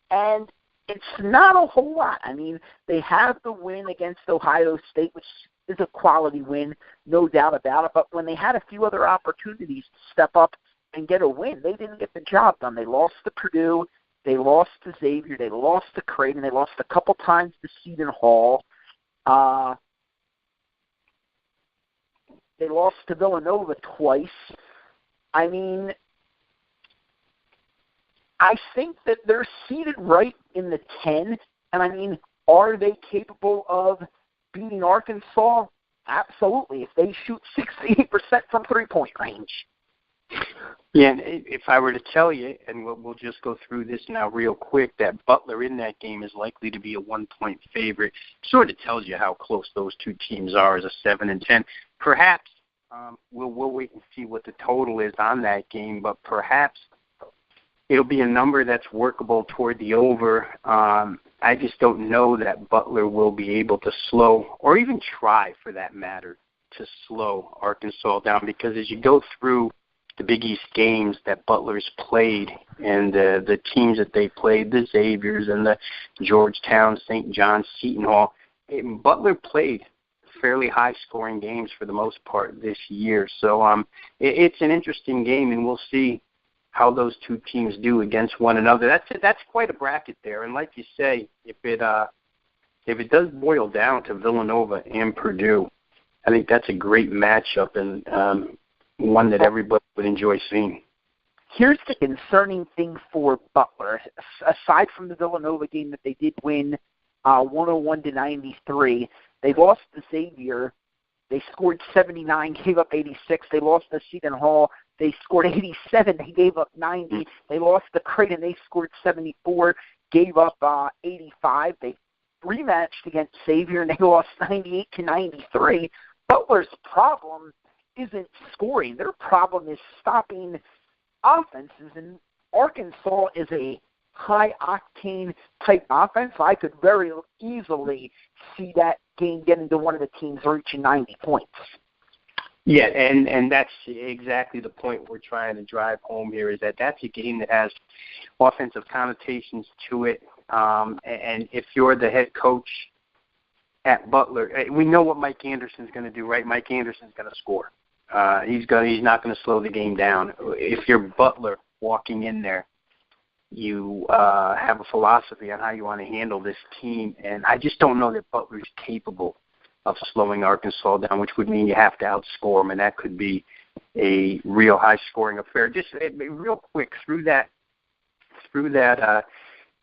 and it's not a whole lot. I mean, they have the win against Ohio State, which is a quality win, no doubt about it, but when they had a few other opportunities to step up and get a win, they didn't get the job done. They lost to Purdue, they lost to Xavier, they lost to Creighton, they lost a couple times to Seton Hall. They lost to Villanova twice. I mean, I think that they're seated right in the 10, and I mean, are they capable of beating Arkansas? Absolutely, if they shoot 68% from three-point range. Yeah, and if I were to tell you, and we'll just go through this now real quick, that Butler in that game is likely to be a 1-point favorite, sort of tells you how close those two teams are as a 7 and 10. Perhaps we'll wait and see what the total is on that game, but perhaps it'll be a number that's workable toward the over. I just don't know that Butler will be able to slow, or even try for that matter, to slow Arkansas down, because as you go through the Big East games that Butler's played and the teams that they played, the Xaviers and the Georgetown, St. John's, Seton Hall, Butler played fairly high-scoring games for the most part this year. So it's an interesting game, and we'll see how those two teams do against one another. That's quite a bracket there. And like you say, if it does boil down to Villanova and Purdue, I think that's a great matchup and one that everybody would enjoy seeing. Here's the concerning thing for Butler. Aside from the Villanova game that they did win 101-93, they lost to Xavier. They scored 79, gave up 86. They lost to Seton Hall. They scored 87. They gave up 90. They lost to Creighton. They scored 74, gave up 85. They rematched against Xavier, and they lost 98-93. Butler's problem isn't scoring. Their problem is stopping offenses, and Arkansas is a high-octane type offense. I could very easily see that game getting to one of the teams reaching 90 points. Yeah, and that's exactly the point we're trying to drive home here, is that that's a game that has offensive connotations to it. And if you're the head coach at Butler, we know what Mike Anderson's going to do, right? Mike Anderson's going to score. He's not going to slow the game down. If you're Butler walking in there, you have a philosophy on how you want to handle this team, and I just don't know that Butler's capable of slowing Arkansas down, which would mean you have to outscore them, and that could be a real high-scoring affair. Just real quick, through that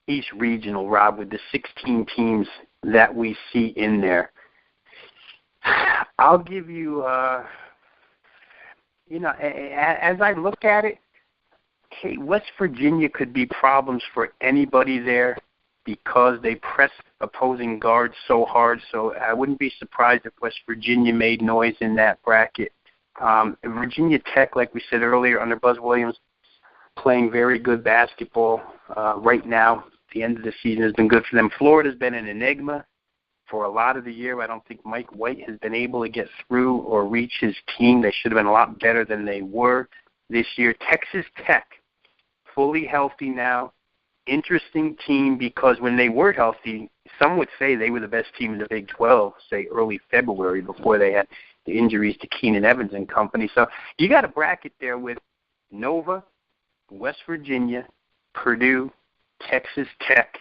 East Regional, Rob, with the 16 teams that we see in there, I'll give you, as I look at it, hey, West Virginia could be problems for anybody there because they press opposing guards so hard. So I wouldn't be surprised if West Virginia made noise in that bracket. Virginia Tech, like we said earlier, under Buzz Williams, playing very good basketball right now. The end of the season has been good for them. Florida's been an enigma for a lot of the year. I don't think Mike White has been able to get through or reach his team. They should have been a lot better than they were this year. Texas Tech, fully healthy now. Interesting team, because when they were healthy, some would say they were the best team in the Big 12, say early February, before they had the injuries to Keenan Evans and company. So you got a bracket there with Nova, West Virginia, Purdue, Texas Tech,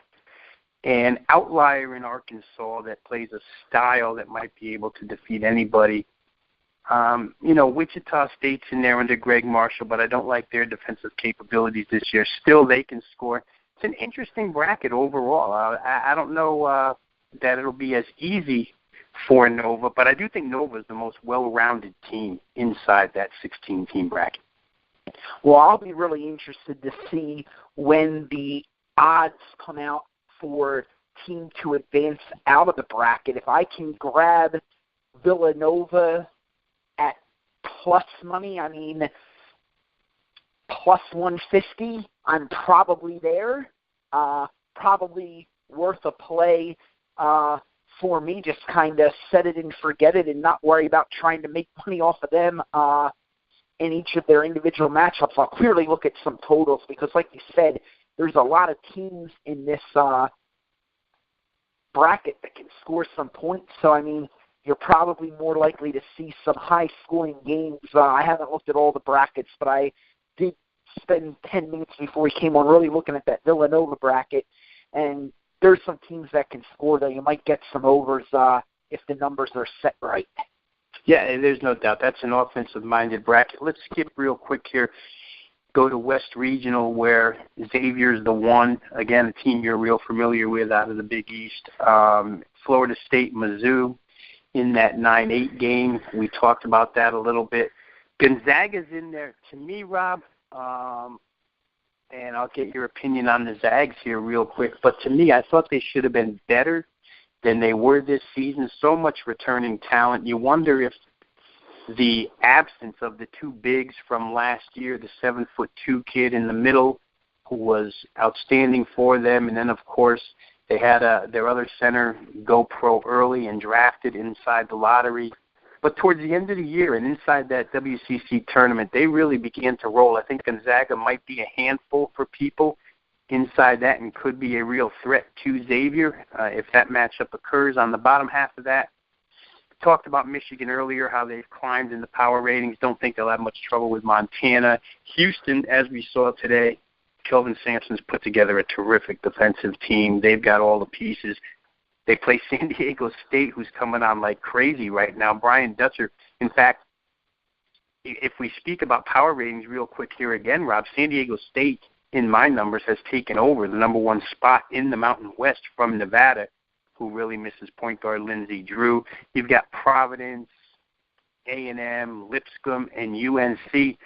and outlier in Arkansas that plays a style that might be able to defeat anybody. Wichita State's in there under Greg Marshall, but I don't like their defensive capabilities this year. Still, they can score. It's an interesting bracket overall. I don't know that it'll be as easy for Nova, but I do think Nova is the most well-rounded team inside that 16-team bracket. Well, I'll be really interested to see when the odds come out for team to advance out of the bracket. If I can grab Villanova at plus money, I mean plus 150, I'm probably there. Probably worth a play for me. Just kind of set it and forget it and not worry about trying to make money off of them in each of their individual matchups. I'll clearly look at some totals because, like you said, there's a lot of teams in this bracket that can score some points. So, I mean, you're probably more likely to see some high-scoring games. I haven't looked at all the brackets, but I did spend 10 minutes before we came on really looking at that Villanova bracket, and there's some teams that can score, though. You might get some overs if the numbers are set right. Yeah, there's no doubt. That's an offensive-minded bracket. Let's skip real quick here. Go to West Regional, where Xavier's the one. Again, a team you're real familiar with out of the Big East. Florida State, Mizzou in that 9-8 game. We talked about that a little bit. Gonzaga's in there. To me, Rob, and I'll get your opinion on the Zags here real quick, but to me, I thought they should have been better than they were this season. So much returning talent. You wonder if the absence of the two bigs from last year, the 7'2" kid in the middle who was outstanding for them, and then, of course, they had their other center go pro early and drafted inside the lottery. But towards the end of the year and inside that WCC tournament, they really began to roll. I think Gonzaga might be a handful for people inside that and could be a real threat to Xavier if that matchup occurs. On the bottom half of that, talked about Michigan earlier, how they've climbed in the power ratings. Don't think they'll have much trouble with Montana. Houston, as we saw today, Kelvin Sampson's put together a terrific defensive team. They've got all the pieces. They play San Diego State, who's coming on like crazy right now. Brian Dutcher, in fact, if we speak about power ratings real quick here again, Rob, San Diego State, in my numbers, has taken over the number one spot in the Mountain West from Nevada, who really misses point guard Lindsey Drew. You've got Providence, A&M, Lipscomb, and UNC.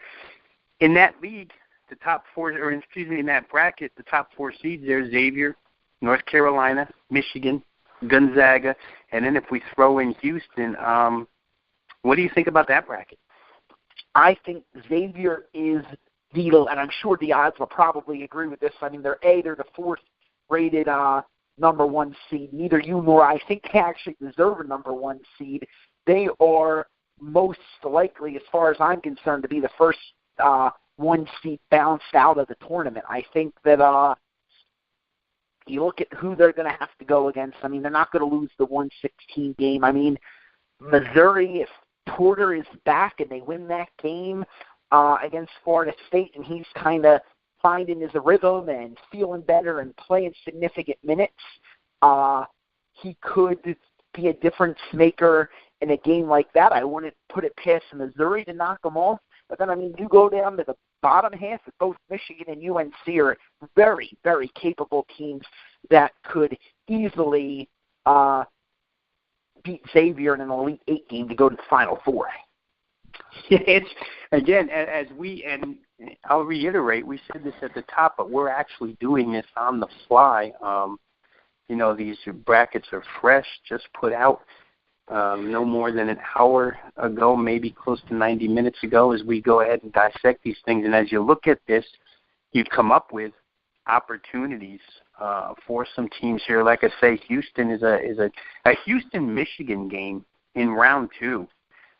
In that league, the top four, or excuse me, in that bracket, the top four seeds there, Xavier, North Carolina, Michigan, Gonzaga, and then if we throw in Houston, what do you think about that bracket? I think Xavier is and I'm sure the odds will probably agree with this. I mean, they're the fourth rated number one seed. Neither you nor I think they actually deserve a number one seed. They are most likely, as far as I'm concerned, to be the first one seed bounced out of the tournament. I think that you look at who they're going to have to go against. I mean, they're not going to lose the 116 game. I mean, Missouri, if Porter is back and they win that game against Florida State and he's kind of finding his rhythm and feeling better and playing significant minutes, he could be a difference maker in a game like that. I wouldn't put it past Missouri to knock them off. But then, I mean, you go down to the bottom half of both Michigan and UNC are very, very capable teams that could easily beat Xavier in an Elite Eight game to go to the Final Four. It's, again, and I'll reiterate, we said this at the top, but we're actually doing this on the fly. These brackets are fresh, just put out no more than an hour ago, maybe close to 90 minutes ago, as we go ahead and dissect these things. And as you look at this, you come up with opportunities for some teams here. Like I say, Houston is a Houston-Michigan game in round two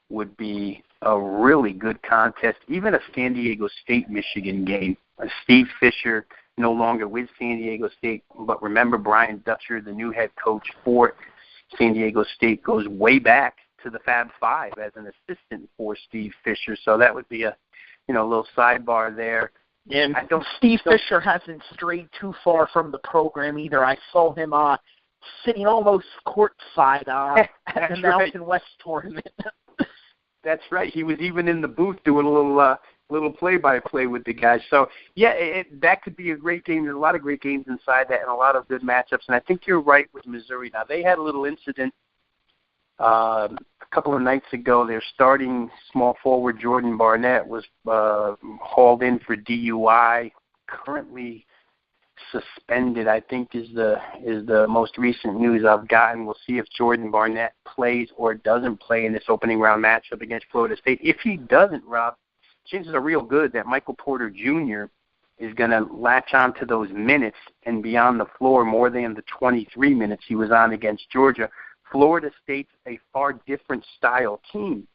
would be a really good contest. Even a San Diego State-Michigan game. Steve Fisher no longer with San Diego State, but remember Brian Dutcher, the new head coach for San Diego State, goes way back to the Fab Five as an assistant for Steve Fisher. So that would be a little sidebar there. And Steve Fisher hasn't strayed too far from the program either. I saw him sitting almost courtside at the Mountain West tournament. That's right. He was even in the booth doing a little play-by-play with the guys. So, yeah, that could be a great game. There's a lot of great games inside that and a lot of good matchups. And I think you're right with Missouri. Now, they had a little incident A couple of nights ago, their starting small forward Jordan Barnett was hauled in for DUI. Currently suspended, I think, is the most recent news I've gotten. We'll see if Jordan Barnett plays or doesn't play in this opening round matchup against Florida State. If he doesn't, Rob, chances are real good that Michael Porter Jr. is going to latch on to those minutes and be on the floor more than the 23 minutes he was on against Georgia. Florida State's a far different style team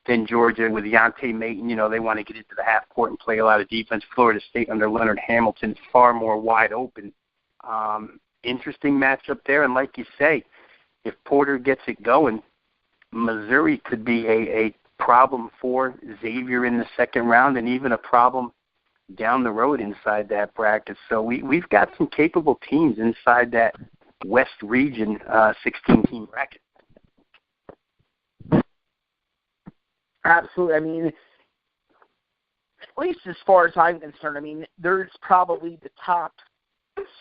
than Georgia with Deontay Mayton. You know, they want to get into the half court and play a lot of defense. Florida State under Leonard Hamilton is far more wide open. Interesting matchup there. And like you say, if Porter gets it going, Missouri could be a problem for Xavier in the second round and even a problem down the road inside that bracket. So we've got some capable teams inside that West region 16-team bracket. Absolutely. I mean, at least as far as I'm concerned, I mean, there's probably the top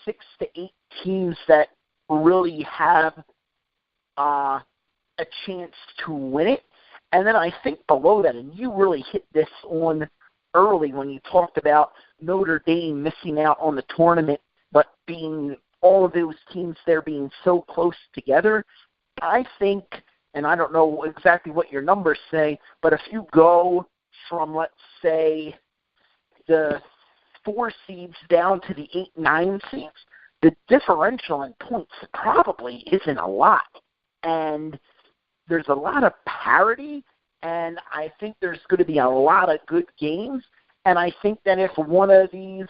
6 to 8 teams that really have a chance to win it. And then I think below that, and you really hit this on early when you talked about Notre Dame missing out on the tournament, but being all of those teams there being so close together. I think, and I don't know exactly what your numbers say, but if you go from, let's say, the 4 seeds down to the 8, 9 seeds, the differential in points probably isn't a lot. And there's a lot of parity, and I think there's going to be a lot of good games. And I think that if one of these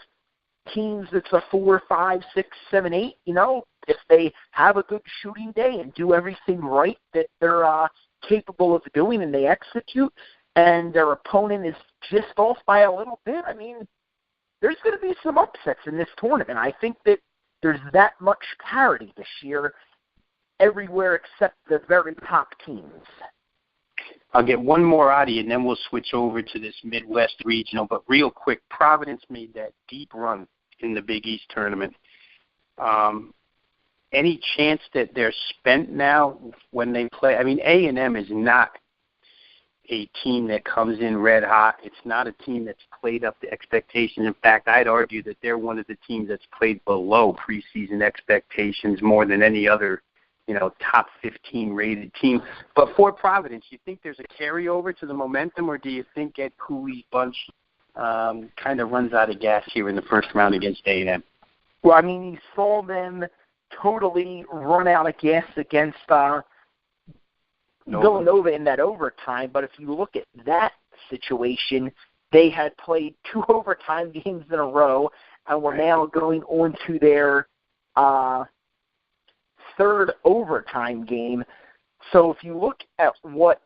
teams that's a 4, 5, 6, 7, 8, you know, if they have a good shooting day and do everything right that they're capable of doing and they execute, and their opponent is just off by a little bit, I mean, there's going to be some upsets in this tournament. I think that there's that much parity this year everywhere except the very top teams. I'll get one more out of you, and then we'll switch over to this Midwest regional. But real quick, Providence made that deep run in the Big East tournament. Any chance that they're spent now when they play? I mean, A&M is not a team that comes in red hot. It's not a team that's played up to expectations. In fact, I'd argue that they're one of the teams that's played below preseason expectations more than any other, you know, top 15 rated team. But for Providence, you think there's a carryover to the momentum, or do you think Ed Cooley's bunch kind of runs out of gas here in the first round against A&M? Well, I mean, you saw them totally run out of gas against Villanova in that overtime. But if you look at that situation, they had played 2 overtime games in a row and were now going on to their 3rd overtime game. So if you look at what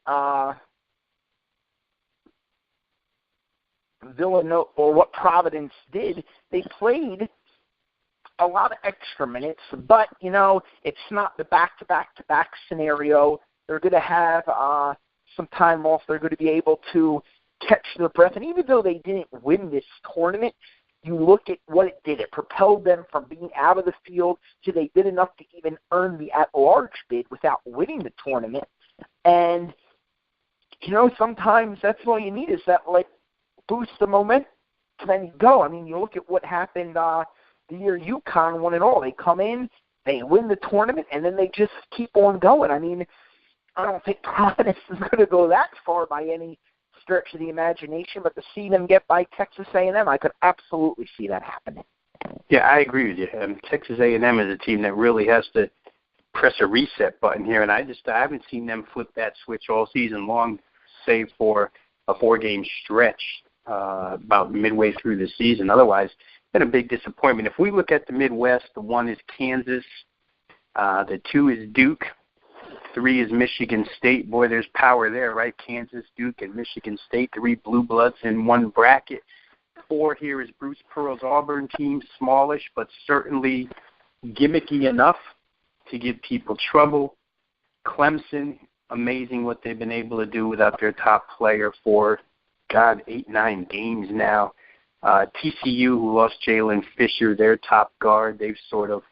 Villanova or what Providence did, they played a lot of extra minutes, but, you know, it's not the back-to-back-to-back scenario. They're going to have some time off. They're going to be able to catch their breath. And even though they didn't win this tournament, you look at what it did. It propelled them from being out of the field to they did enough to even earn the at-large bid without winning the tournament. And, you know, sometimes that's all you need is that, like, boost the momentum, and then you go. I mean, you look at what happened the year UConn won it all. They come in, they win the tournament, and then they just keep on going. I mean, I don't think Providence is going to go that far by any stretch of the imagination, but to see them get by Texas A&M, I could absolutely see that happening. Yeah, I agree with you. Texas A&M is a team that really has to press a reset button here, and I haven't seen them flip that switch all season long, save for a 4-game stretch about midway through the season. Otherwise, been a big disappointment. If we look at the Midwest, the 1 is Kansas, the 2 is Duke, 3 is Michigan State. Boy, there's power there, right? Kansas, Duke, and Michigan State, 3 blue bloods in one bracket. 4 here is Bruce Pearl's Auburn team, smallish, but certainly gimmicky enough to give people trouble. Clemson, amazing what they've been able to do without their top player for, 8, 9 games now. TCU, who lost Jalen Fisher, their top guard, they've sort of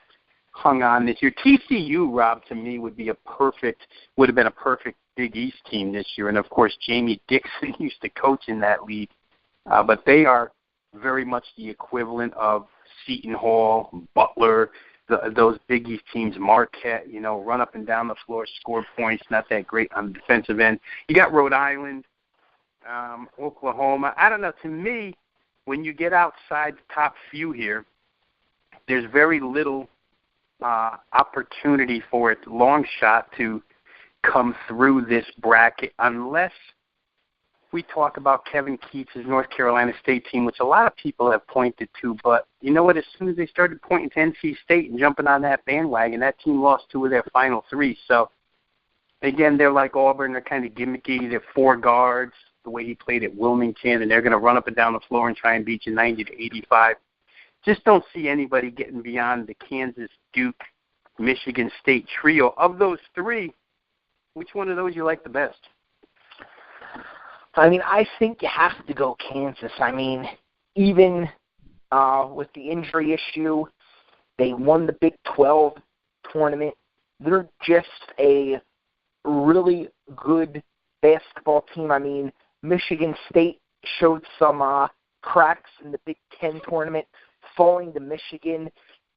hung on this year. TCU, Rob, to me would have been a perfect Big East team this year, and of course Jamie Dixon used to coach in that league. But they are very much the equivalent of Seton Hall, Butler, those Big East teams. Marquette, run up and down the floor, score points, not that great on the defensive end. You got Rhode Island, Oklahoma. I don't know. To me, when you get outside the top few here, there's very little opportunity for a long shot to come through this bracket unless we talk about Kevin Keats' North Carolina State team, which a lot of people have pointed to. But you know what? As soon as they started pointing to NC State and jumping on that bandwagon, that team lost 2 of their final 3. So, again, they're like Auburn. They're kind of gimmicky. They're 4 guards, the way he played at Wilmington, and they're going to run up and down the floor and try and beat you 90-85. Just don't see anybody getting beyond the Kansas, Duke, Michigan State trio. Of those 3, which one of those you like the best? I mean, I think you have to go Kansas. I mean, even with the injury issue, they won the Big 12 tournament. They're just a really good basketball team. I mean, Michigan State showed some cracks in the Big 10 tournament, falling to Michigan.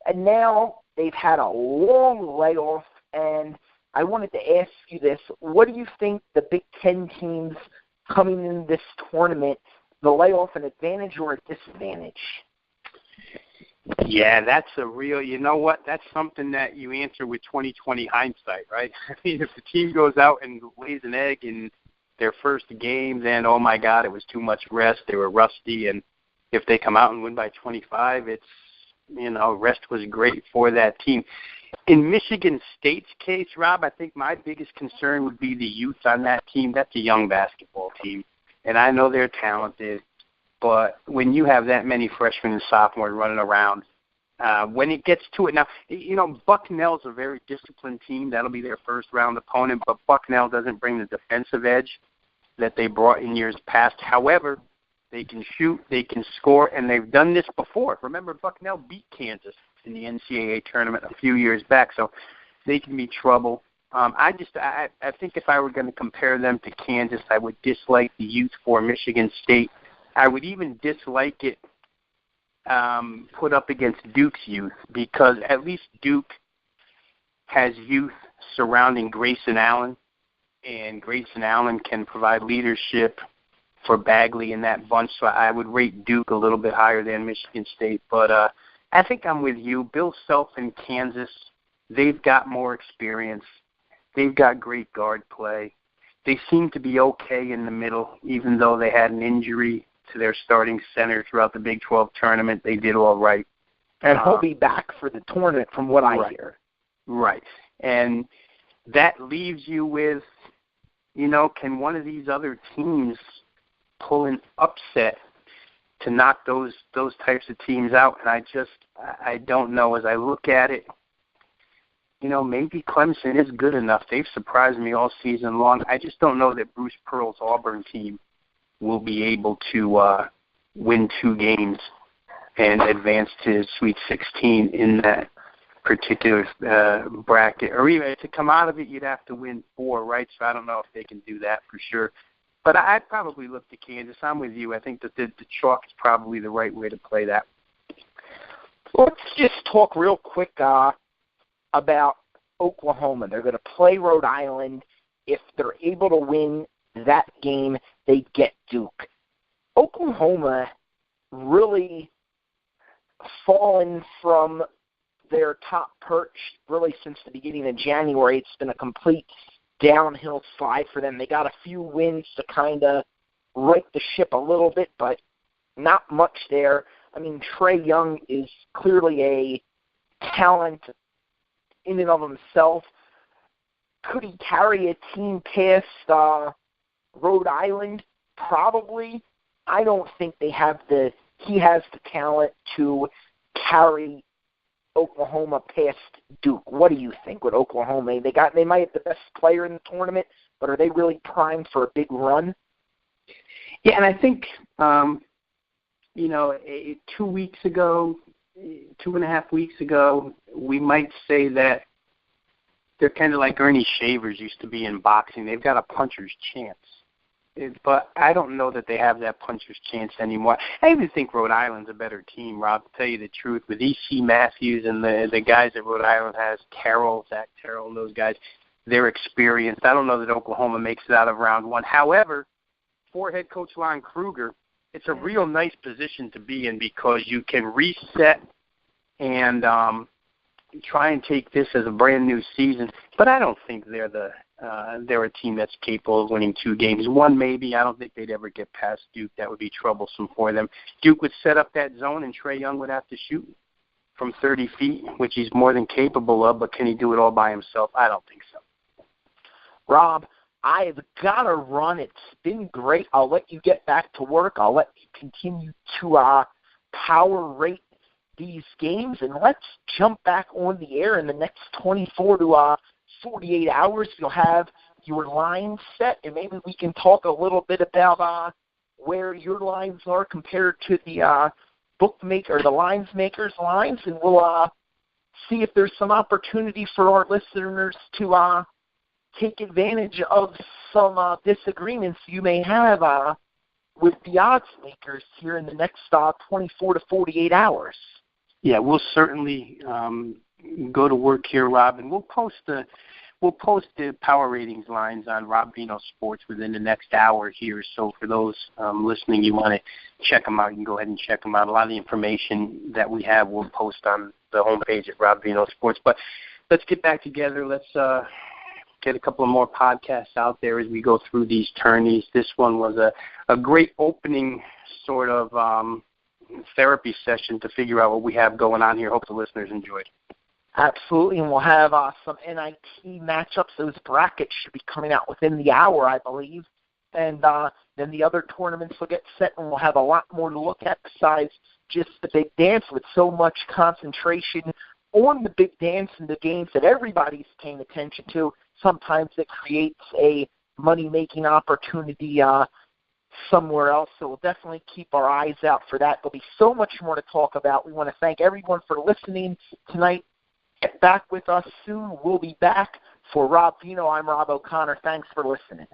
And now they've had a long layoff, and I wanted to ask you this. What do you think the Big 10 teams coming in this tournament, the layoff, an advantage or a disadvantage? Yeah, that's a real, you know what, that's something that you answer with 20/20 hindsight, right? I mean, if the team goes out and lays an egg in their first game, then, oh, my God, it was too much rest. They were rusty. And if they come out and win by 25, it's, rest was great for that team. In Michigan State's case, Rob, I think my biggest concern would be the youth on that team. That's a young basketball team, and I know they're talented, but when you have that many freshmen and sophomores running around, when it gets to it now, Bucknell's a very disciplined team. That'll be their first-round opponent, but Bucknell doesn't bring the defensive edge that they brought in years past. However, they can shoot, they can score, and they've done this before. Remember, Bucknell beat Kansas in the NCAA tournament a few years back, so they can be trouble. I think if I were going to compare them to Kansas, I would dislike the youth for Michigan State. I would even dislike it put up against Duke's youth, because at least Duke has youth surrounding Grayson Allen, and Grayson Allen can provide leadership for Bagley in that bunch, so I would rate Duke a little bit higher than Michigan State. But I think I'm with you. Bill Self in Kansas, they've got more experience. They've got great guard play. They seem to be okay in the middle, even though they had an injury to their starting center throughout the Big 12 tournament. They did all right. And he'll be back for the tournament from what I hear. Right. And that leaves you with, can one of these other teams pull an upset to knock those types of teams out? And I don't know. As I look at it, maybe Clemson is good enough. They've surprised me all season long. I just don't know that Bruce Pearl's Auburn team will be able to win 2 games and advance to Sweet 16 in that particular bracket. Or even to come out of it, you'd have to win 4, right? So I don't know if they can do that for sure. But I'd probably look to Kansas. I'm with you. I think that the chalk is probably the right way to play that. Let's just talk real quick about Oklahoma. They're going to play Rhode Island. If they're able to win that game, they get Duke. Oklahoma really fallen from their top perch really since the beginning of January. It's been a complete downhill slide for them. They got a few wins to kind of right the ship a little bit, but not much there. I mean, Trae Young is clearly a talent in and of himself. Could he carry a team past Rhode Island? Probably. I don't think he has the talent to carry Oklahoma past Duke. What do you think with Oklahoma? They might have the best player in the tournament, but are they really primed for a big run? Yeah, and I think 2 weeks ago, 2.5 weeks ago, we might say that they're kind of like Ernie Shavers used to be in boxing. They've got a puncher's chance. But I don't know that they have that puncher's chance anymore. I even think Rhode Island's a better team, Rob, to tell you the truth. With E.C. Matthews and the guys that Rhode Island has, Zach Terrell, and those guys, they're experienced. I don't know that Oklahoma makes it out of round one. However, for head coach Lon Kruger, it's a real nice position to be in because you can reset and try and take this as a brand new season. But I don't think they're a team that's capable of winning 2 games. One maybe. I don't think they'd ever get past Duke. That would be troublesome for them. Duke would set up that zone, and Trae Young would have to shoot from 30 feet, which he's more than capable of. But can he do it all by himself? I don't think so. Rob, I've got to run. It's been great. I'll let you get back to work. I'll let you continue to power rate these games, and let's jump back on the air in the next 24 to 48 hours. You'll have your lines set, and maybe we can talk a little bit about where your lines are compared to the bookmaker or the lines makers' lines, and we'll see if there's some opportunity for our listeners to take advantage of some disagreements you may have with the odds makers here in the next 24 to 48 hours. Yeah, we'll certainly go to work here, Rob, and we'll post the power ratings lines on Rob Vino Sports within the next hour here. So for those listening, you want to check them out, you can go ahead and check them out. A lot of the information that we have we'll post on the homepage at Rob Vino Sports. But let's get back together. Let's get a couple of more podcasts out there as we go through these tourneys. This one was a great opening sort of therapy session to figure out what we have going on here. Hope the listeners enjoyed. Absolutely, and we'll have some NIT matchups. Those brackets should be coming out within the hour, I believe. And then the other tournaments will get set, and we'll have a lot more to look at besides just the big dance with so much concentration on the big dance and the games that everybody's paying attention to. Sometimes it creates a money-making opportunity somewhere else, so we'll definitely keep our eyes out for that. There'll be so much more to talk about. We want to thank everyone for listening tonight. Get back with us soon. We'll be back. For Rob Vino, I'm Rob O'Connor. Thanks for listening.